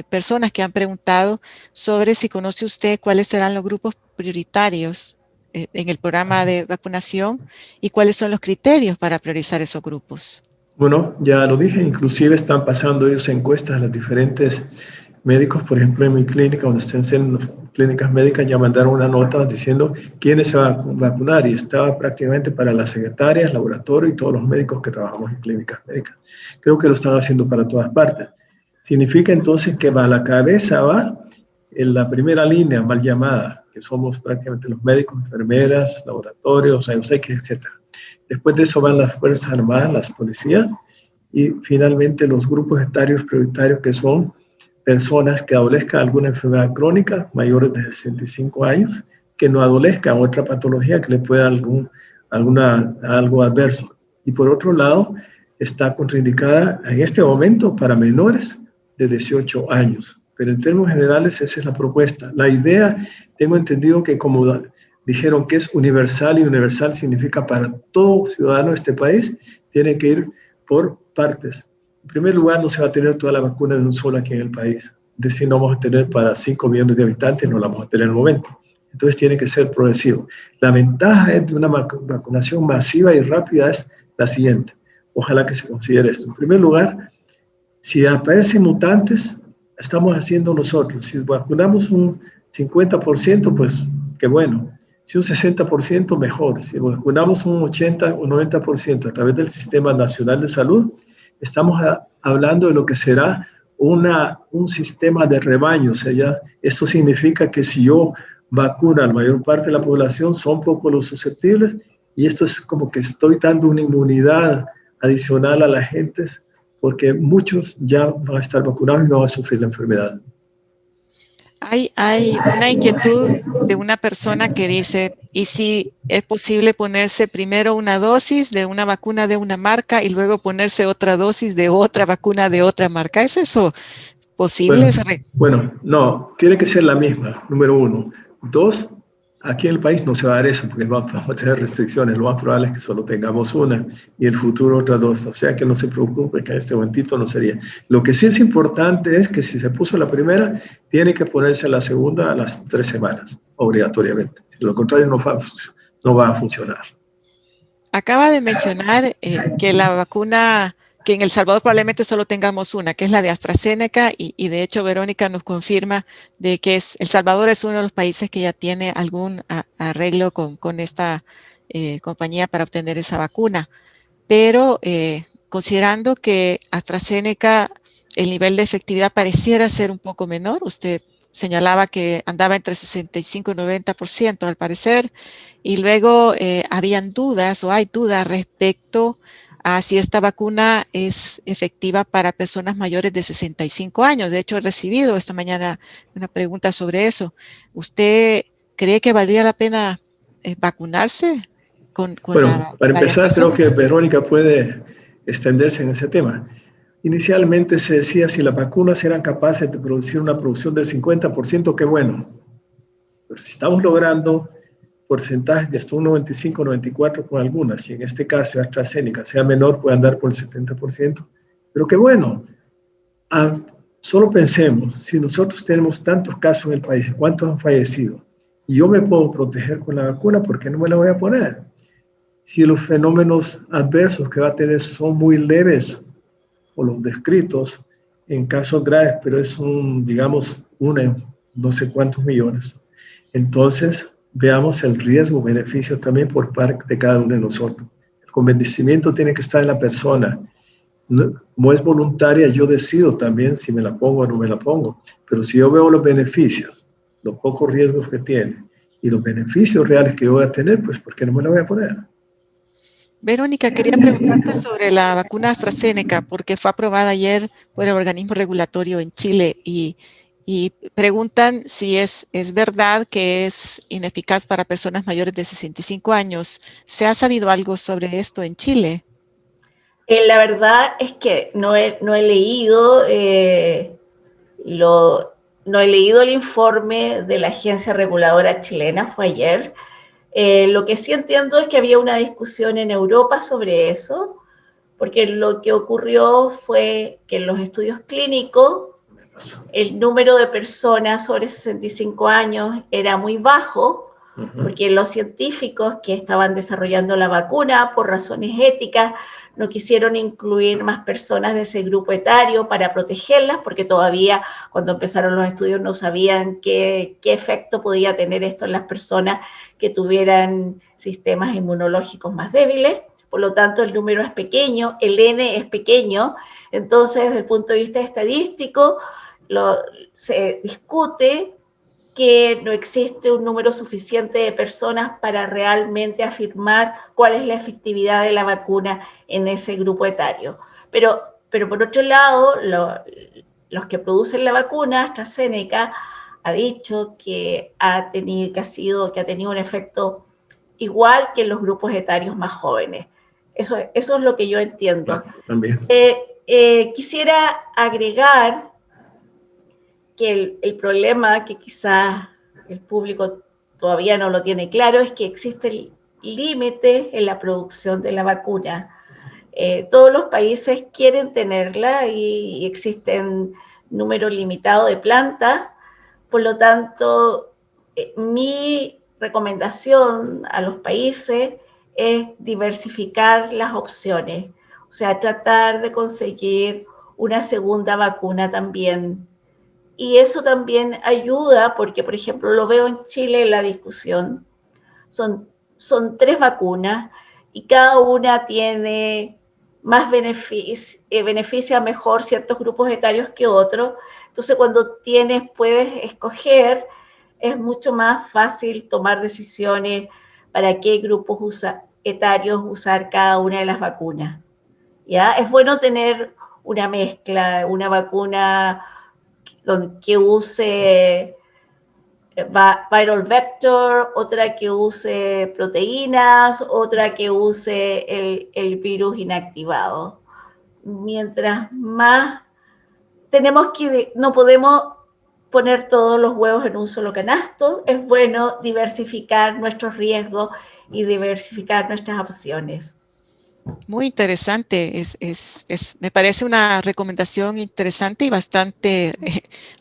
S1: personas que han preguntado sobre si conoce usted cuáles serán los grupos prioritarios en el programa de vacunación y cuáles son los criterios para priorizar esos grupos.
S4: Bueno, ya lo dije, inclusive están pasando ellos encuestas a los diferentes médicos. Por ejemplo, en mi clínica, donde estén en clínicas médicas, ya mandaron una nota diciendo quiénes se van a vacunar y estaba prácticamente para las secretarias, laboratorio y todos los médicos que trabajamos en clínicas médicas. Creo que lo están haciendo para todas partes. Significa entonces que a la cabeza va en la primera línea mal llamada, que somos prácticamente los médicos, enfermeras, laboratorios, etc. Después de eso van las Fuerzas Armadas, las policías y finalmente los grupos etarios prioritarios, que son personas que adolezcan alguna enfermedad crónica, mayores de 65 años, que no adolezcan otra patología que le pueda algo adverso. Y por otro lado, está contraindicada en este momento para menores de 18 años. Pero en términos generales esa es la propuesta. La idea, tengo entendido que como dijeron que es universal, y universal significa para todo ciudadano de este país, tiene que ir por partes. En primer lugar, no se va a tener toda la vacuna de un solo aquí en el país. Es decir, no vamos a tener para 5 millones de habitantes, no la vamos a tener en el momento. Entonces tiene que ser progresivo. La ventaja de una vacunación masiva y rápida es la siguiente. Ojalá que se considere esto. En primer lugar, si aparecen mutantes, estamos haciendo nosotros. Si vacunamos un 50%, pues qué bueno. Si un 60%, mejor. Si vacunamos un 80 o 90% a través del Sistema Nacional de Salud, estamos hablando de lo que será un sistema de rebaño. O sea, esto significa que si yo vacuno a la mayor parte de la población, son pocos los susceptibles, y esto es como que estoy dando una inmunidad adicional a las gentes, porque muchos ya van a estar vacunados y no van a sufrir la enfermedad.
S1: Hay una inquietud de una persona que dice, ¿y si es posible ponerse primero una dosis de una vacuna de una marca y luego ponerse otra dosis de otra vacuna de otra marca? ¿Es eso posible?
S4: Bueno, no, tiene que ser la misma, número 1. 2, aquí en el país no se va a dar eso porque vamos a tener restricciones. Lo más probable es que solo tengamos una y en el futuro otras 2. O sea que no se preocupe, que en este momentito no sería. Lo que sí es importante es que si se puso la primera, tiene que ponerse la segunda a las 3 semanas, obligatoriamente. Si lo contrario, no va a funcionar.
S1: Acaba de mencionar que la vacuna, que en El Salvador probablemente solo tengamos una, que es la de AstraZeneca, y de hecho Verónica nos confirma de que El Salvador es uno de los países que ya tiene algún arreglo con esta compañía para obtener esa vacuna. Pero considerando que AstraZeneca, el nivel de efectividad pareciera ser un poco menor, usted señalaba que andaba entre 65 y 90% al parecer, y luego habían dudas o hay dudas respecto a si esta vacuna es efectiva para personas mayores de 65 años. De hecho, he recibido esta mañana una pregunta sobre eso. ¿Usted cree que valdría la pena vacunarse?
S4: Bueno, para empezar, creo que Verónica puede extenderse en ese tema. Inicialmente se decía si las vacunas eran capaces de producir una producción del 50%, qué bueno. Pero si estamos logrando porcentajes de hasta un 95, 94 con algunas, y en este caso AstraZeneca sea menor, puede andar por el 70%, pero qué bueno. Solo pensemos, si nosotros tenemos tantos casos en el país, ¿cuántos han fallecido? Y yo me puedo proteger con la vacuna, ¿por qué no me la voy a poner? Si los fenómenos adversos que va a tener son muy leves, o los descritos en casos graves, pero es digamos, uno en no sé cuántos millones. Entonces, veamos el riesgo-beneficio también por parte de cada uno de nosotros. El convencimiento tiene que estar en la persona. Como es voluntaria, yo decido también si me la pongo o no me la pongo. Pero si yo veo los beneficios, los pocos riesgos que tiene y los beneficios reales que yo voy a tener, pues ¿por qué no me la voy a poner?
S1: Verónica, quería preguntarte sobre la vacuna AstraZeneca, porque fue aprobada ayer por el organismo regulatorio en Chile y preguntan si es verdad que es ineficaz para personas mayores de 65 años. ¿Se ha sabido algo sobre esto en Chile?
S3: La verdad es que no he leído no he leído el informe de la agencia reguladora chilena, fue ayer. Lo que sí entiendo es que había una discusión en Europa sobre eso, porque lo que ocurrió fue que en los estudios clínicos el número de personas sobre 65 años era muy bajo, porque los científicos que estaban desarrollando la vacuna, por razones éticas, no quisieron incluir más personas de ese grupo etario para protegerlas, porque todavía cuando empezaron los estudios no sabían qué efecto podía tener esto en las personas que tuvieran sistemas inmunológicos más débiles. Por lo tanto, el número es pequeño, el N es pequeño. Entonces, desde el punto de vista estadístico, se discute que no existe un número suficiente de personas para realmente afirmar cuál es la efectividad de la vacuna en ese grupo etario. Pero por otro lado, los que producen la vacuna, AstraZeneca, ha dicho que ha tenido un efecto igual que en los grupos etarios más jóvenes. Eso es lo que yo entiendo.
S4: También.
S3: Quisiera agregar que el problema que quizás el público todavía no lo tiene claro es que existe límite en la producción de la vacuna. Todos los países quieren tenerla y existen números limitados de plantas, por lo tanto, mi recomendación a los países es diversificar las opciones, o sea, tratar de conseguir una segunda vacuna también. Y eso también ayuda porque, por ejemplo, lo veo en Chile en la discusión. Son 3 vacunas y cada una tiene más beneficia mejor ciertos grupos etarios que otros. Entonces, cuando puedes escoger, es mucho más fácil tomar decisiones para qué grupos etarios usar cada una de las vacunas. ¿Ya? Es bueno tener una mezcla, una vacuna que use viral vector, otra que use proteínas, otra que use el virus inactivado. Mientras más no podemos poner todos los huevos en un solo canasto, es bueno diversificar nuestros riesgos y diversificar nuestras opciones.
S1: Muy interesante, me parece una recomendación interesante y bastante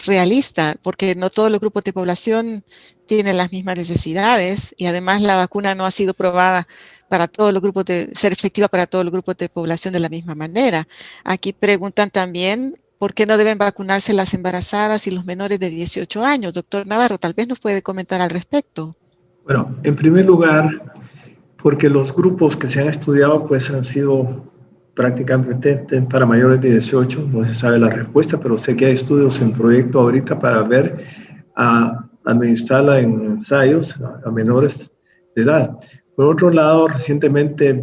S1: realista, porque no todos los grupos de población tienen las mismas necesidades y además la vacuna no ha sido probada para todos los grupos ser efectiva para todos los grupos de población de la misma manera. Aquí preguntan también por qué no deben vacunarse las embarazadas y los menores de 18 años. Doctor Navarro, tal vez nos puede comentar al respecto.
S4: Bueno, en primer lugar, porque los grupos que se han estudiado pues han sido prácticamente para mayores de 18, no se sabe la respuesta, pero sé que hay estudios en proyecto ahorita para ver, administrarla en ensayos a menores de edad. Por otro lado, recientemente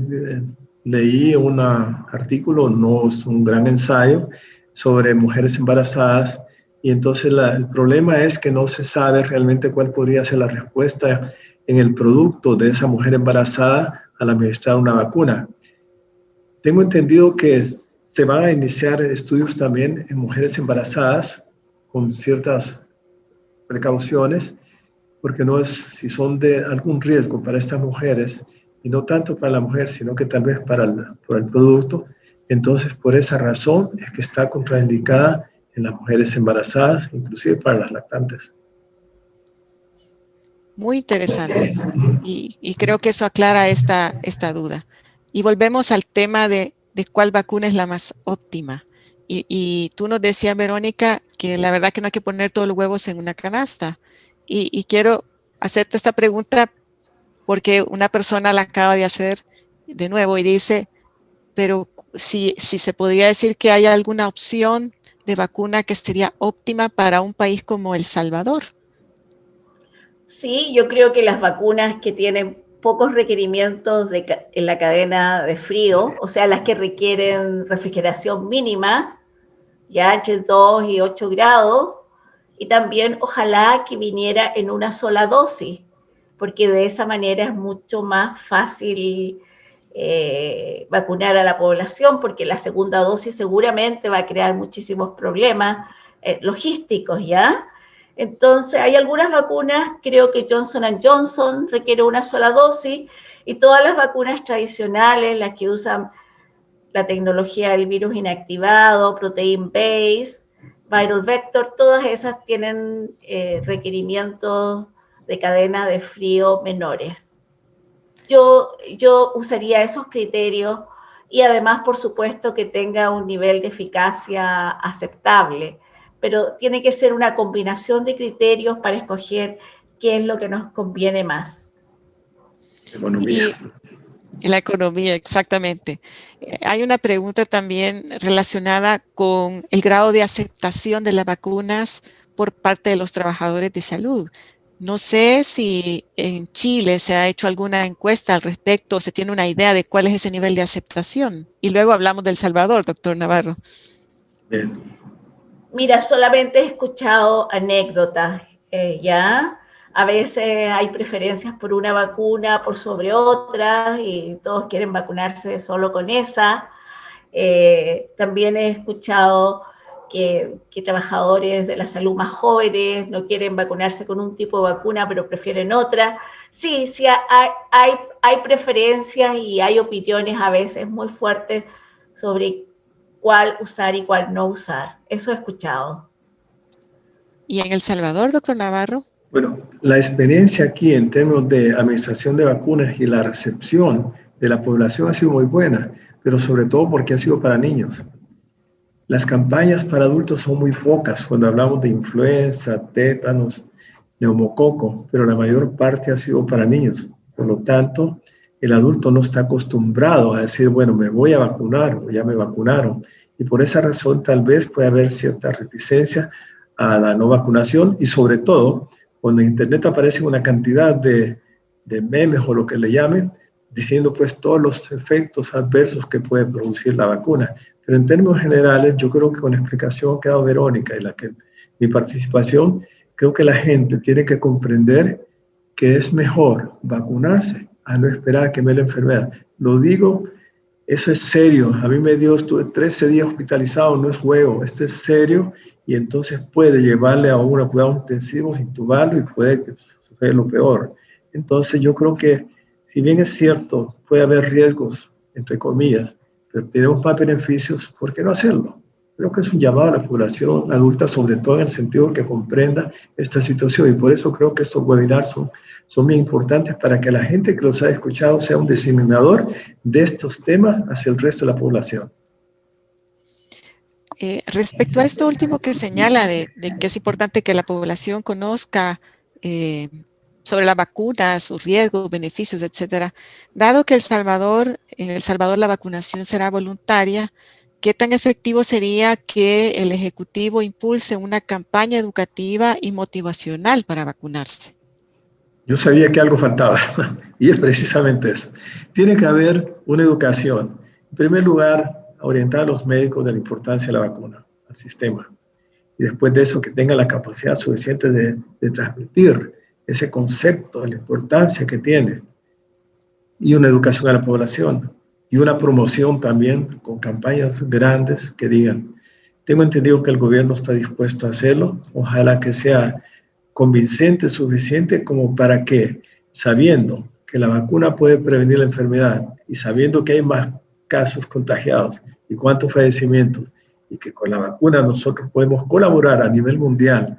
S4: leí un artículo, no es un gran ensayo, sobre mujeres embarazadas y entonces el problema es que no se sabe realmente cuál podría ser la respuesta en el producto de esa mujer embarazada al administrar una vacuna. Tengo entendido que se van a iniciar estudios también en mujeres embarazadas con ciertas precauciones, porque no es si son de algún riesgo para estas mujeres, y no tanto para la mujer, sino que tal vez por el producto. Entonces, por esa razón es que está contraindicada en las mujeres embarazadas, inclusive para las lactantes.
S1: Muy interesante y creo que eso aclara esta duda. Y volvemos al tema de cuál vacuna es la más óptima. Y tú nos decías, Verónica, que la verdad que no hay que poner todos los huevos en una canasta. Y quiero hacerte esta pregunta porque una persona la acaba de hacer de nuevo y dice, pero si se podría decir que hay alguna opción de vacuna que sería óptima para un país como El Salvador.
S3: Sí, yo creo que las vacunas que tienen pocos requerimientos en la cadena de frío, o sea, las que requieren refrigeración mínima, ya entre 2 y 8 grados, y también ojalá que viniera en una sola dosis, porque de esa manera es mucho más fácil vacunar a la población, porque la segunda dosis seguramente va a crear muchísimos problemas logísticos, ¿ya? Entonces, hay algunas vacunas, creo que Johnson & Johnson requiere una sola dosis, y todas las vacunas tradicionales, las que usan la tecnología del virus inactivado, protein base, viral vector, todas esas tienen requerimientos de cadena de frío menores. Yo usaría esos criterios y además, por supuesto, que tenga un nivel de eficacia aceptable, pero tiene que ser una combinación de criterios para escoger qué es lo que nos conviene más.
S4: Economía.
S1: Y la economía, exactamente. Hay una pregunta también relacionada con el grado de aceptación de las vacunas por parte de los trabajadores de salud. No sé si en Chile se ha hecho alguna encuesta al respecto, o se tiene una idea de cuál es ese nivel de aceptación. Y luego hablamos de El Salvador, doctor Navarro.
S4: Bien.
S3: Mira, solamente he escuchado anécdotas, ¿ya? A veces hay preferencias por una vacuna por sobre otra y todos quieren vacunarse solo con esa. También he escuchado que trabajadores de la salud más jóvenes no quieren vacunarse con un tipo de vacuna, pero prefieren otra. Sí, sí, hay preferencias y hay opiniones a veces muy fuertes sobre cuál usar y cuál no usar. Eso he escuchado.
S1: ¿Y en El Salvador, doctor Navarro?
S4: Bueno, la experiencia aquí en términos de administración de vacunas y la recepción de la población ha sido muy buena, pero sobre todo porque ha sido para niños. Las campañas para adultos son muy pocas cuando hablamos de influenza, tétanos, neumococo, pero la mayor parte ha sido para niños. Por lo tanto, el adulto no está acostumbrado a decir, bueno, me voy a vacunar o ya me vacunaron. Y por esa razón tal vez puede haber cierta reticencia a la no vacunación y sobre todo, cuando en Internet aparece una cantidad de memes o lo que le llamen, diciendo pues todos los efectos adversos que puede producir la vacuna. Pero en términos generales, yo creo que con la explicación que ha dado Verónica y mi participación, creo que la gente tiene que comprender que es mejor vacunarse a no esperar a que me dé la enfermedad. Lo digo, eso es serio. A mí me dio, estuve 13 días hospitalizado, no es juego, esto es serio y entonces puede llevarle a uno a cuidados intensivos, intubarlo y puede suceder lo peor. Entonces yo creo que si bien es cierto, puede haber riesgos, entre comillas, pero tenemos más beneficios, ¿por qué no hacerlo? Creo que es un llamado a la población adulta, sobre todo en el sentido de que comprenda esta situación y por eso creo que estos webinars son muy importantes para que la gente que los ha escuchado sea un diseminador de estos temas hacia el resto de la población.
S1: Respecto a esto último que señala de que es importante que la población conozca sobre las vacunas, sus riesgos, beneficios, etcétera, dado que en El Salvador la vacunación será voluntaria, ¿qué tan efectivo sería que el Ejecutivo impulse una campaña educativa y motivacional para vacunarse?
S4: Yo sabía que algo faltaba y es precisamente eso. Tiene que haber una educación. En primer lugar, orientar a los médicos de la importancia de la vacuna, al sistema. Y después de eso, que tengan la capacidad suficiente de transmitir ese concepto de la importancia que tiene. Y una educación a la población. Y una promoción también con campañas grandes que digan, tengo entendido que el gobierno está dispuesto a hacerlo. Ojalá que sea convincente, suficiente como para que, sabiendo que la vacuna puede prevenir la enfermedad y sabiendo que hay más casos contagiados y cuántos fallecimientos, y que con la vacuna nosotros podemos colaborar a nivel mundial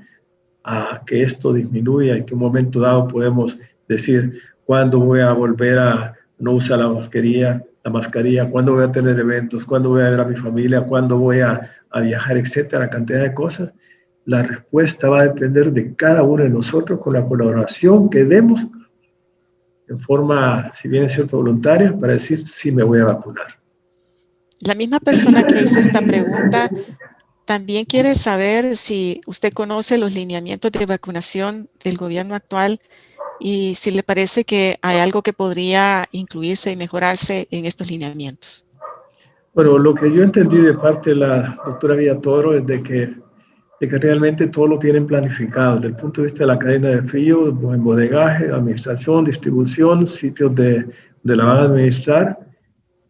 S4: a que esto disminuya y que en un momento dado podemos decir cuándo voy a volver a no usar la mascarilla, cuándo voy a tener eventos, cuándo voy a ver a mi familia, cuándo voy a viajar, etcétera, cantidad de cosas. La respuesta va a depender de cada uno de nosotros con la colaboración que demos en forma, si bien es cierto, voluntaria, para decir si me voy a vacunar.
S1: La misma persona que hizo esta pregunta también quiere saber si usted conoce los lineamientos de vacunación del gobierno actual y si le parece que hay algo que podría incluirse y mejorarse en estos lineamientos.
S4: Bueno, lo que yo entendí de parte de la doctora Villatoro es de que realmente todo lo tienen planificado desde el punto de vista de la cadena de frío, embodegaje, administración, distribución, sitios de la van a administrar.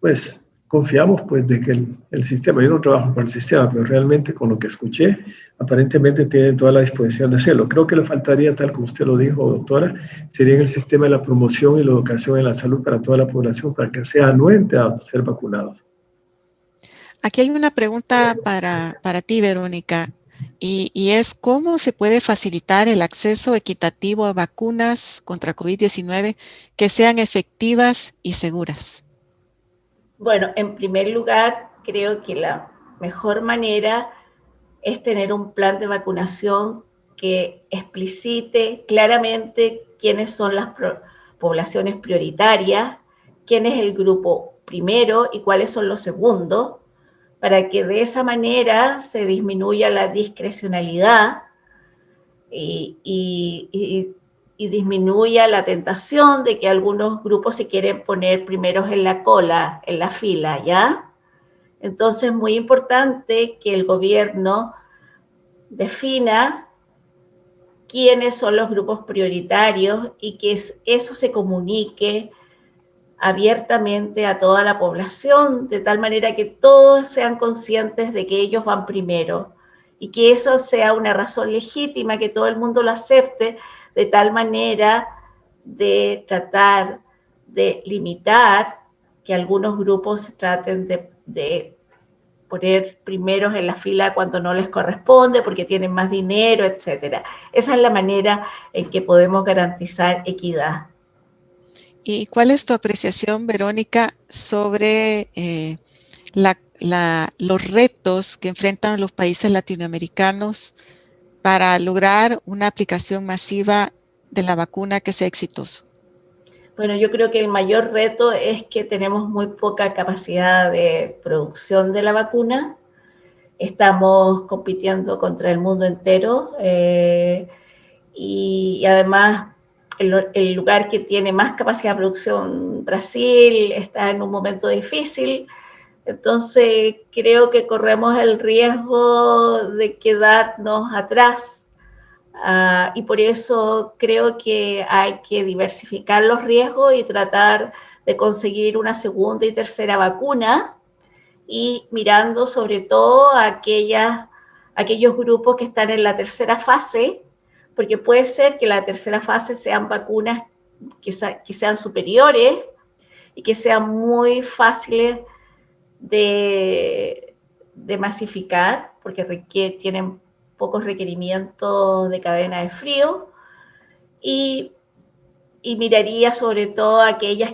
S4: Pues confiamos pues de que el sistema, yo no trabajo para el sistema, pero realmente con lo que escuché, aparentemente tienen toda la disposición de hacerlo. Creo que le faltaría, tal como usted lo dijo, doctora, sería en el sistema de la promoción y la educación en la salud para toda la población, para que sea anuente a ser vacunados.
S1: Aquí hay una pregunta para ti, Verónica, y es ¿cómo se puede facilitar el acceso equitativo a vacunas contra COVID-19 que sean efectivas y seguras?
S3: Bueno, en primer lugar, creo que la mejor manera es tener un plan de vacunación que explicite claramente quiénes son las poblaciones prioritarias, quién es el grupo primero y cuáles son los segundos, para que de esa manera se disminuya la discrecionalidad y disminuya la tentación de que algunos grupos se quieren poner primeros en la cola, en la fila, ¿ya? Entonces es muy importante que el gobierno defina quiénes son los grupos prioritarios y que eso se comunique abiertamente a toda la población, de tal manera que todos sean conscientes de que ellos van primero y que eso sea una razón legítima, que todo el mundo lo acepte, de tal manera de tratar de limitar que algunos grupos traten de poner primeros en la fila cuando no les corresponde, porque tienen más dinero, etc. Esa es la manera en que podemos garantizar equidad.
S1: ¿Y cuál es tu apreciación, Verónica, sobre los retos que enfrentan los países latinoamericanos para lograr una aplicación masiva de la vacuna que sea exitoso?
S3: Bueno, yo creo que el mayor reto es que tenemos muy poca capacidad de producción de la vacuna. Estamos compitiendo contra el mundo entero y además el lugar que tiene más capacidad de producción, Brasil, está en un momento difícil. Entonces creo que corremos el riesgo de quedarnos atrás. Y por eso creo que hay que diversificar los riesgos y tratar de conseguir una segunda y tercera vacuna y mirando sobre todo a aquellos grupos que están en la tercera fase, porque puede ser que la tercera fase sean vacunas que sean superiores y que sean muy fáciles de masificar, porque tienen pocos requerimientos de cadena de frío, y miraría sobre todo aquellas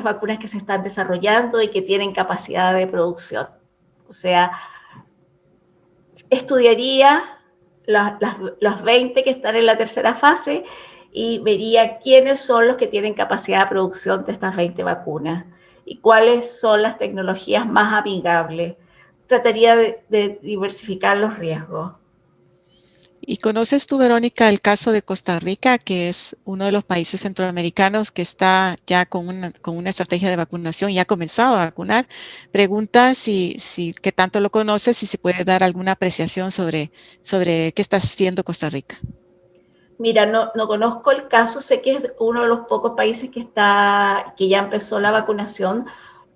S3: vacunas que se están desarrollando y que tienen capacidad de producción. O sea, estudiaría las 20 que están en la tercera fase y vería quiénes son los que tienen capacidad de producción de estas 20 vacunas y cuáles son las tecnologías más amigables. Trataría de diversificar los riesgos.
S1: ¿Y conoces tú, Verónica, el caso de Costa Rica, que es uno de los países centroamericanos que está ya con una estrategia de vacunación y ha comenzado a vacunar? Pregunta si qué tanto lo conoces y si puedes dar alguna apreciación sobre qué está haciendo Costa Rica.
S3: Mira, no conozco el caso, sé que es uno de los pocos países que ya empezó la vacunación.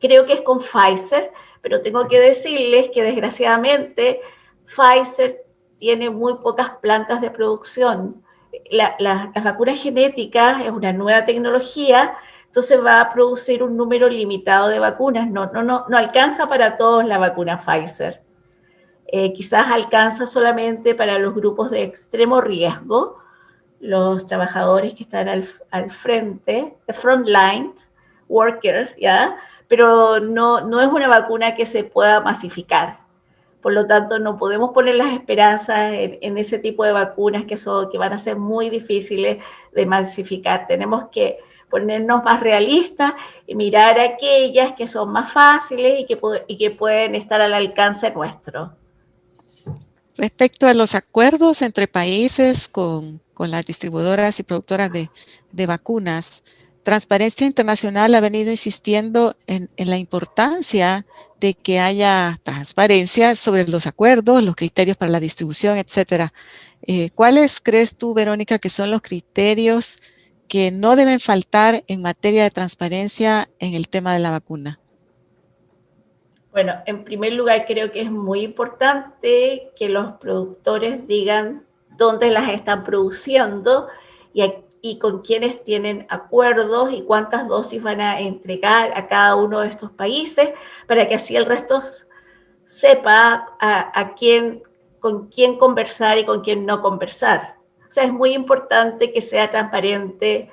S3: Creo que es con Pfizer, pero tengo que decirles que desgraciadamente Pfizer tiene muy pocas plantas de producción. Las vacunas genéticas es una nueva tecnología, entonces va a producir un número limitado de vacunas. No alcanza para todos la vacuna Pfizer. Quizás alcanza solamente para los grupos de extremo riesgo, los trabajadores que están al frente, the frontline workers, ¿ya? Pero no es una vacuna que se pueda masificar. Por lo tanto, no podemos poner las esperanzas en ese tipo de vacunas que van a ser muy difíciles de masificar. Tenemos que ponernos más realistas y mirar aquellas que son más fáciles y que pueden estar al alcance nuestro.
S1: Respecto a los acuerdos entre países con las distribuidoras y productoras de vacunas, Transparencia Internacional ha venido insistiendo en la importancia de que haya transparencia sobre los acuerdos, los criterios para la distribución, etcétera. ¿Cuáles crees tú, Verónica, que son los criterios que no deben faltar en materia de transparencia en el tema de la vacuna?
S3: Bueno, en primer lugar, creo que es muy importante que los productores digan dónde las están produciendo y con quiénes tienen acuerdos y cuántas dosis van a entregar a cada uno de estos países, para que así el resto sepa con quién conversar y con quién no conversar. O sea, es muy importante que sea transparente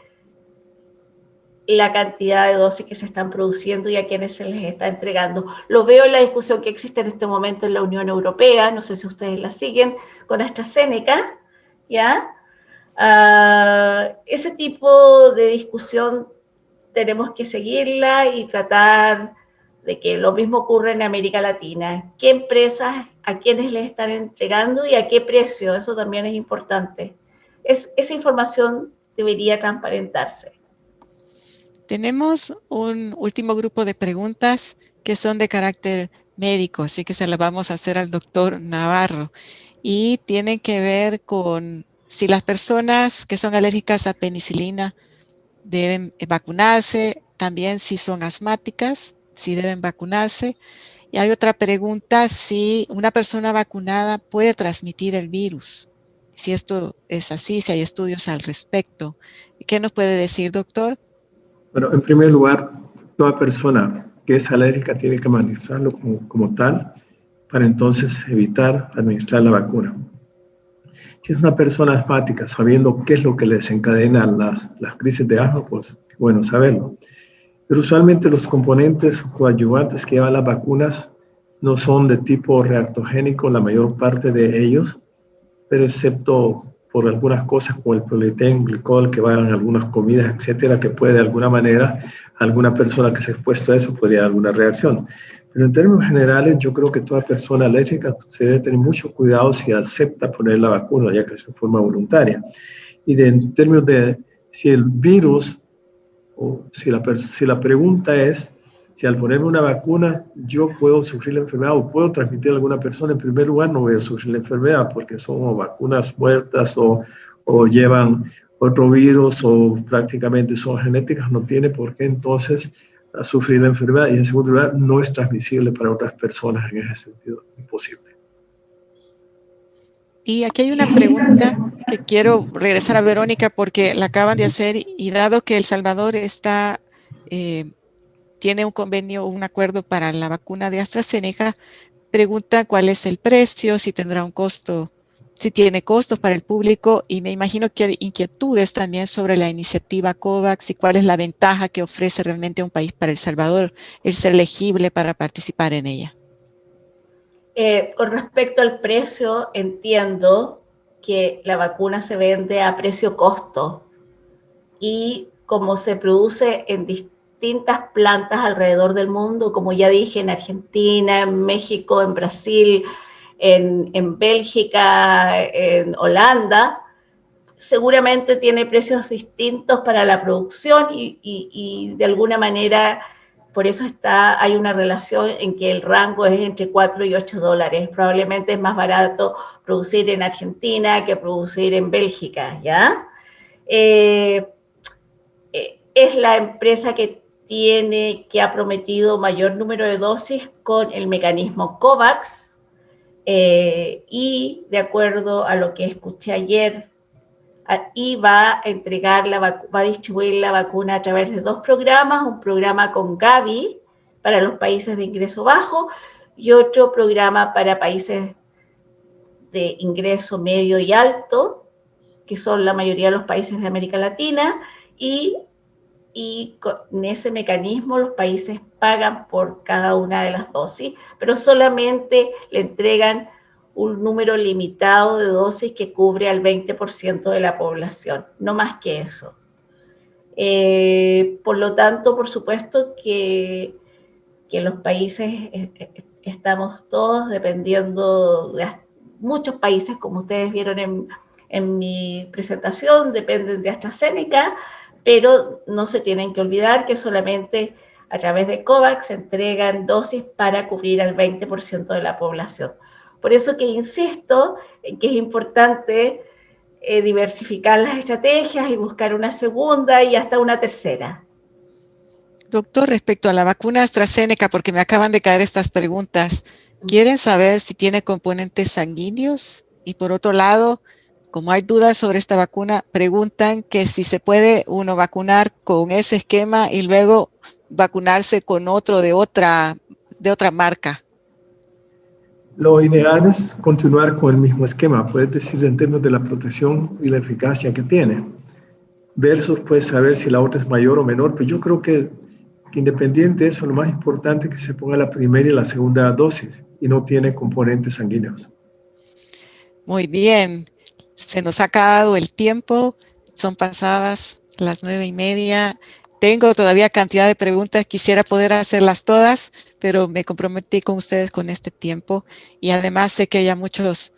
S3: la cantidad de dosis que se están produciendo y a quienes se les está entregando. Lo veo en la discusión que existe en este momento en la Unión Europea, no sé si ustedes la siguen, con AstraZeneca, ¿ya? Ese tipo de discusión tenemos que seguirla y tratar de que lo mismo ocurra en América Latina. ¿Qué empresas, a quiénes les están entregando y a qué precio? Eso también es importante. Esa información debería transparentarse.
S1: Tenemos un último grupo de preguntas que son de carácter médico, así que se las vamos a hacer al doctor Navarro. Y tienen que ver con si las personas que son alérgicas a penicilina deben vacunarse, también si son asmáticas, si deben vacunarse. Y hay otra pregunta, si una persona vacunada puede transmitir el virus. Si esto es así, si hay estudios al respecto. ¿Qué nos puede decir, doctor?
S4: Bueno, en primer lugar, toda persona que es alérgica tiene que manifestarlo como tal para entonces evitar administrar la vacuna. Si es una persona asmática, sabiendo qué es lo que le desencadena las crisis de asma, pues bueno saberlo. Pero usualmente los componentes coadyuvantes que llevan las vacunas no son de tipo reactogénico, la mayor parte de ellos, pero excepto por algunas cosas como el polietilenglicol que van en algunas comidas, etcétera, que puede de alguna manera, alguna persona que se ha expuesto a eso podría dar alguna reacción. Pero en términos generales, yo creo que toda persona alérgica se debe tener mucho cuidado si acepta poner la vacuna, ya que es de forma voluntaria. Y en términos de si el virus, o si la pregunta es, si al ponerme una vacuna yo puedo sufrir la enfermedad o puedo transmitir a alguna persona, en primer lugar no voy a sufrir la enfermedad porque son vacunas muertas o llevan otro virus o prácticamente son genéticas, no tiene por qué entonces sufrir la enfermedad. Y en segundo lugar, no es transmisible para otras personas en ese sentido, imposible.
S1: Y aquí hay una pregunta que quiero regresar a Verónica porque la acaban de hacer y dado que El Salvador tiene un convenio, un acuerdo para la vacuna de AstraZeneca, pregunta cuál es el precio, si tendrá un costo, si tiene costos para el público y me imagino que hay inquietudes también sobre la iniciativa COVAX y cuál es la ventaja que ofrece realmente a un país para El Salvador el ser elegible para participar en ella.
S3: Con respecto al precio, entiendo que la vacuna se vende a precio-costo y como se produce en distintas plantas alrededor del mundo, como ya dije, en Argentina, en México, en Brasil, en Bélgica, en Holanda, seguramente tiene precios distintos para la producción y de alguna manera por eso hay una relación en que el rango es entre 4 y 8 dólares. Probablemente es más barato producir en Argentina que producir en Bélgica, ¿ya? Es la empresa que ha prometido mayor número de dosis con el mecanismo COVAX y de acuerdo a lo que escuché ayer, y va a distribuir la vacuna a través de 2 programas, un programa con Gavi para los países de ingreso bajo y otro programa para países de ingreso medio y alto, que son la mayoría de los países de América Latina, y y con ese mecanismo los países pagan por cada una de las dosis, pero solamente le entregan un número limitado de dosis que cubre al 20% de la población, no más que eso. Por lo tanto, por supuesto que los países estamos todos dependiendo de muchos países, como ustedes vieron en mi presentación, dependen de AstraZeneca, pero no se tienen que olvidar que solamente a través de COVAX se entregan dosis para cubrir al 20% de la población. Por eso que insisto en que es importante diversificar las estrategias y buscar una segunda y hasta una tercera.
S1: Doctor, respecto a la vacuna AstraZeneca, porque me acaban de caer estas preguntas, ¿quieren saber si tiene componentes sanguíneos? Y por otro lado, como hay dudas sobre esta vacuna, preguntan que si se puede uno vacunar con ese esquema y luego vacunarse con otro de otra marca.
S4: Lo ideal es continuar con el mismo esquema, puedes decir en términos de la protección y la eficacia que tiene, versus pues saber si la otra es mayor o menor, pero yo creo que independiente de eso, lo más importante es que se ponga la primera y la segunda dosis y no tiene componentes sanguíneos.
S1: Muy bien, se nos ha acabado el tiempo, son pasadas las 9:30. Tengo todavía cantidad de preguntas, quisiera poder hacerlas todas, pero me comprometí con ustedes con este tiempo y además sé que ya muchos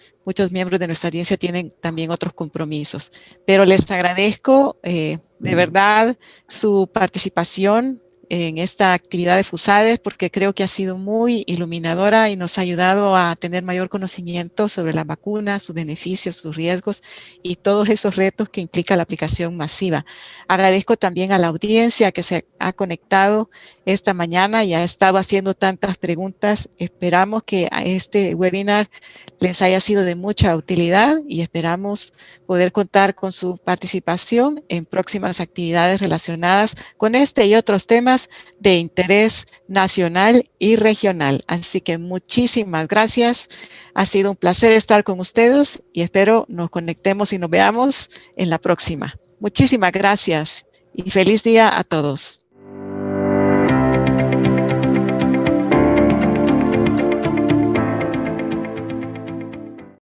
S1: miembros de nuestra audiencia tienen también otros compromisos. Pero les agradezco de verdad su participación en esta actividad de FUSADES porque creo que ha sido muy iluminadora y nos ha ayudado a tener mayor conocimiento sobre las vacunas, sus beneficios, sus riesgos y todos esos retos que implica la aplicación masiva. Agradezco también a la audiencia que se ha conectado esta mañana y ha estado haciendo tantas preguntas. Esperamos que a este webinar les haya sido de mucha utilidad y esperamos poder contar con su participación en próximas actividades relacionadas con este y otros temas de interés nacional y regional. Así que muchísimas gracias. Ha sido un placer estar con ustedes y espero nos conectemos y nos veamos en la próxima. Muchísimas gracias y feliz día a todos.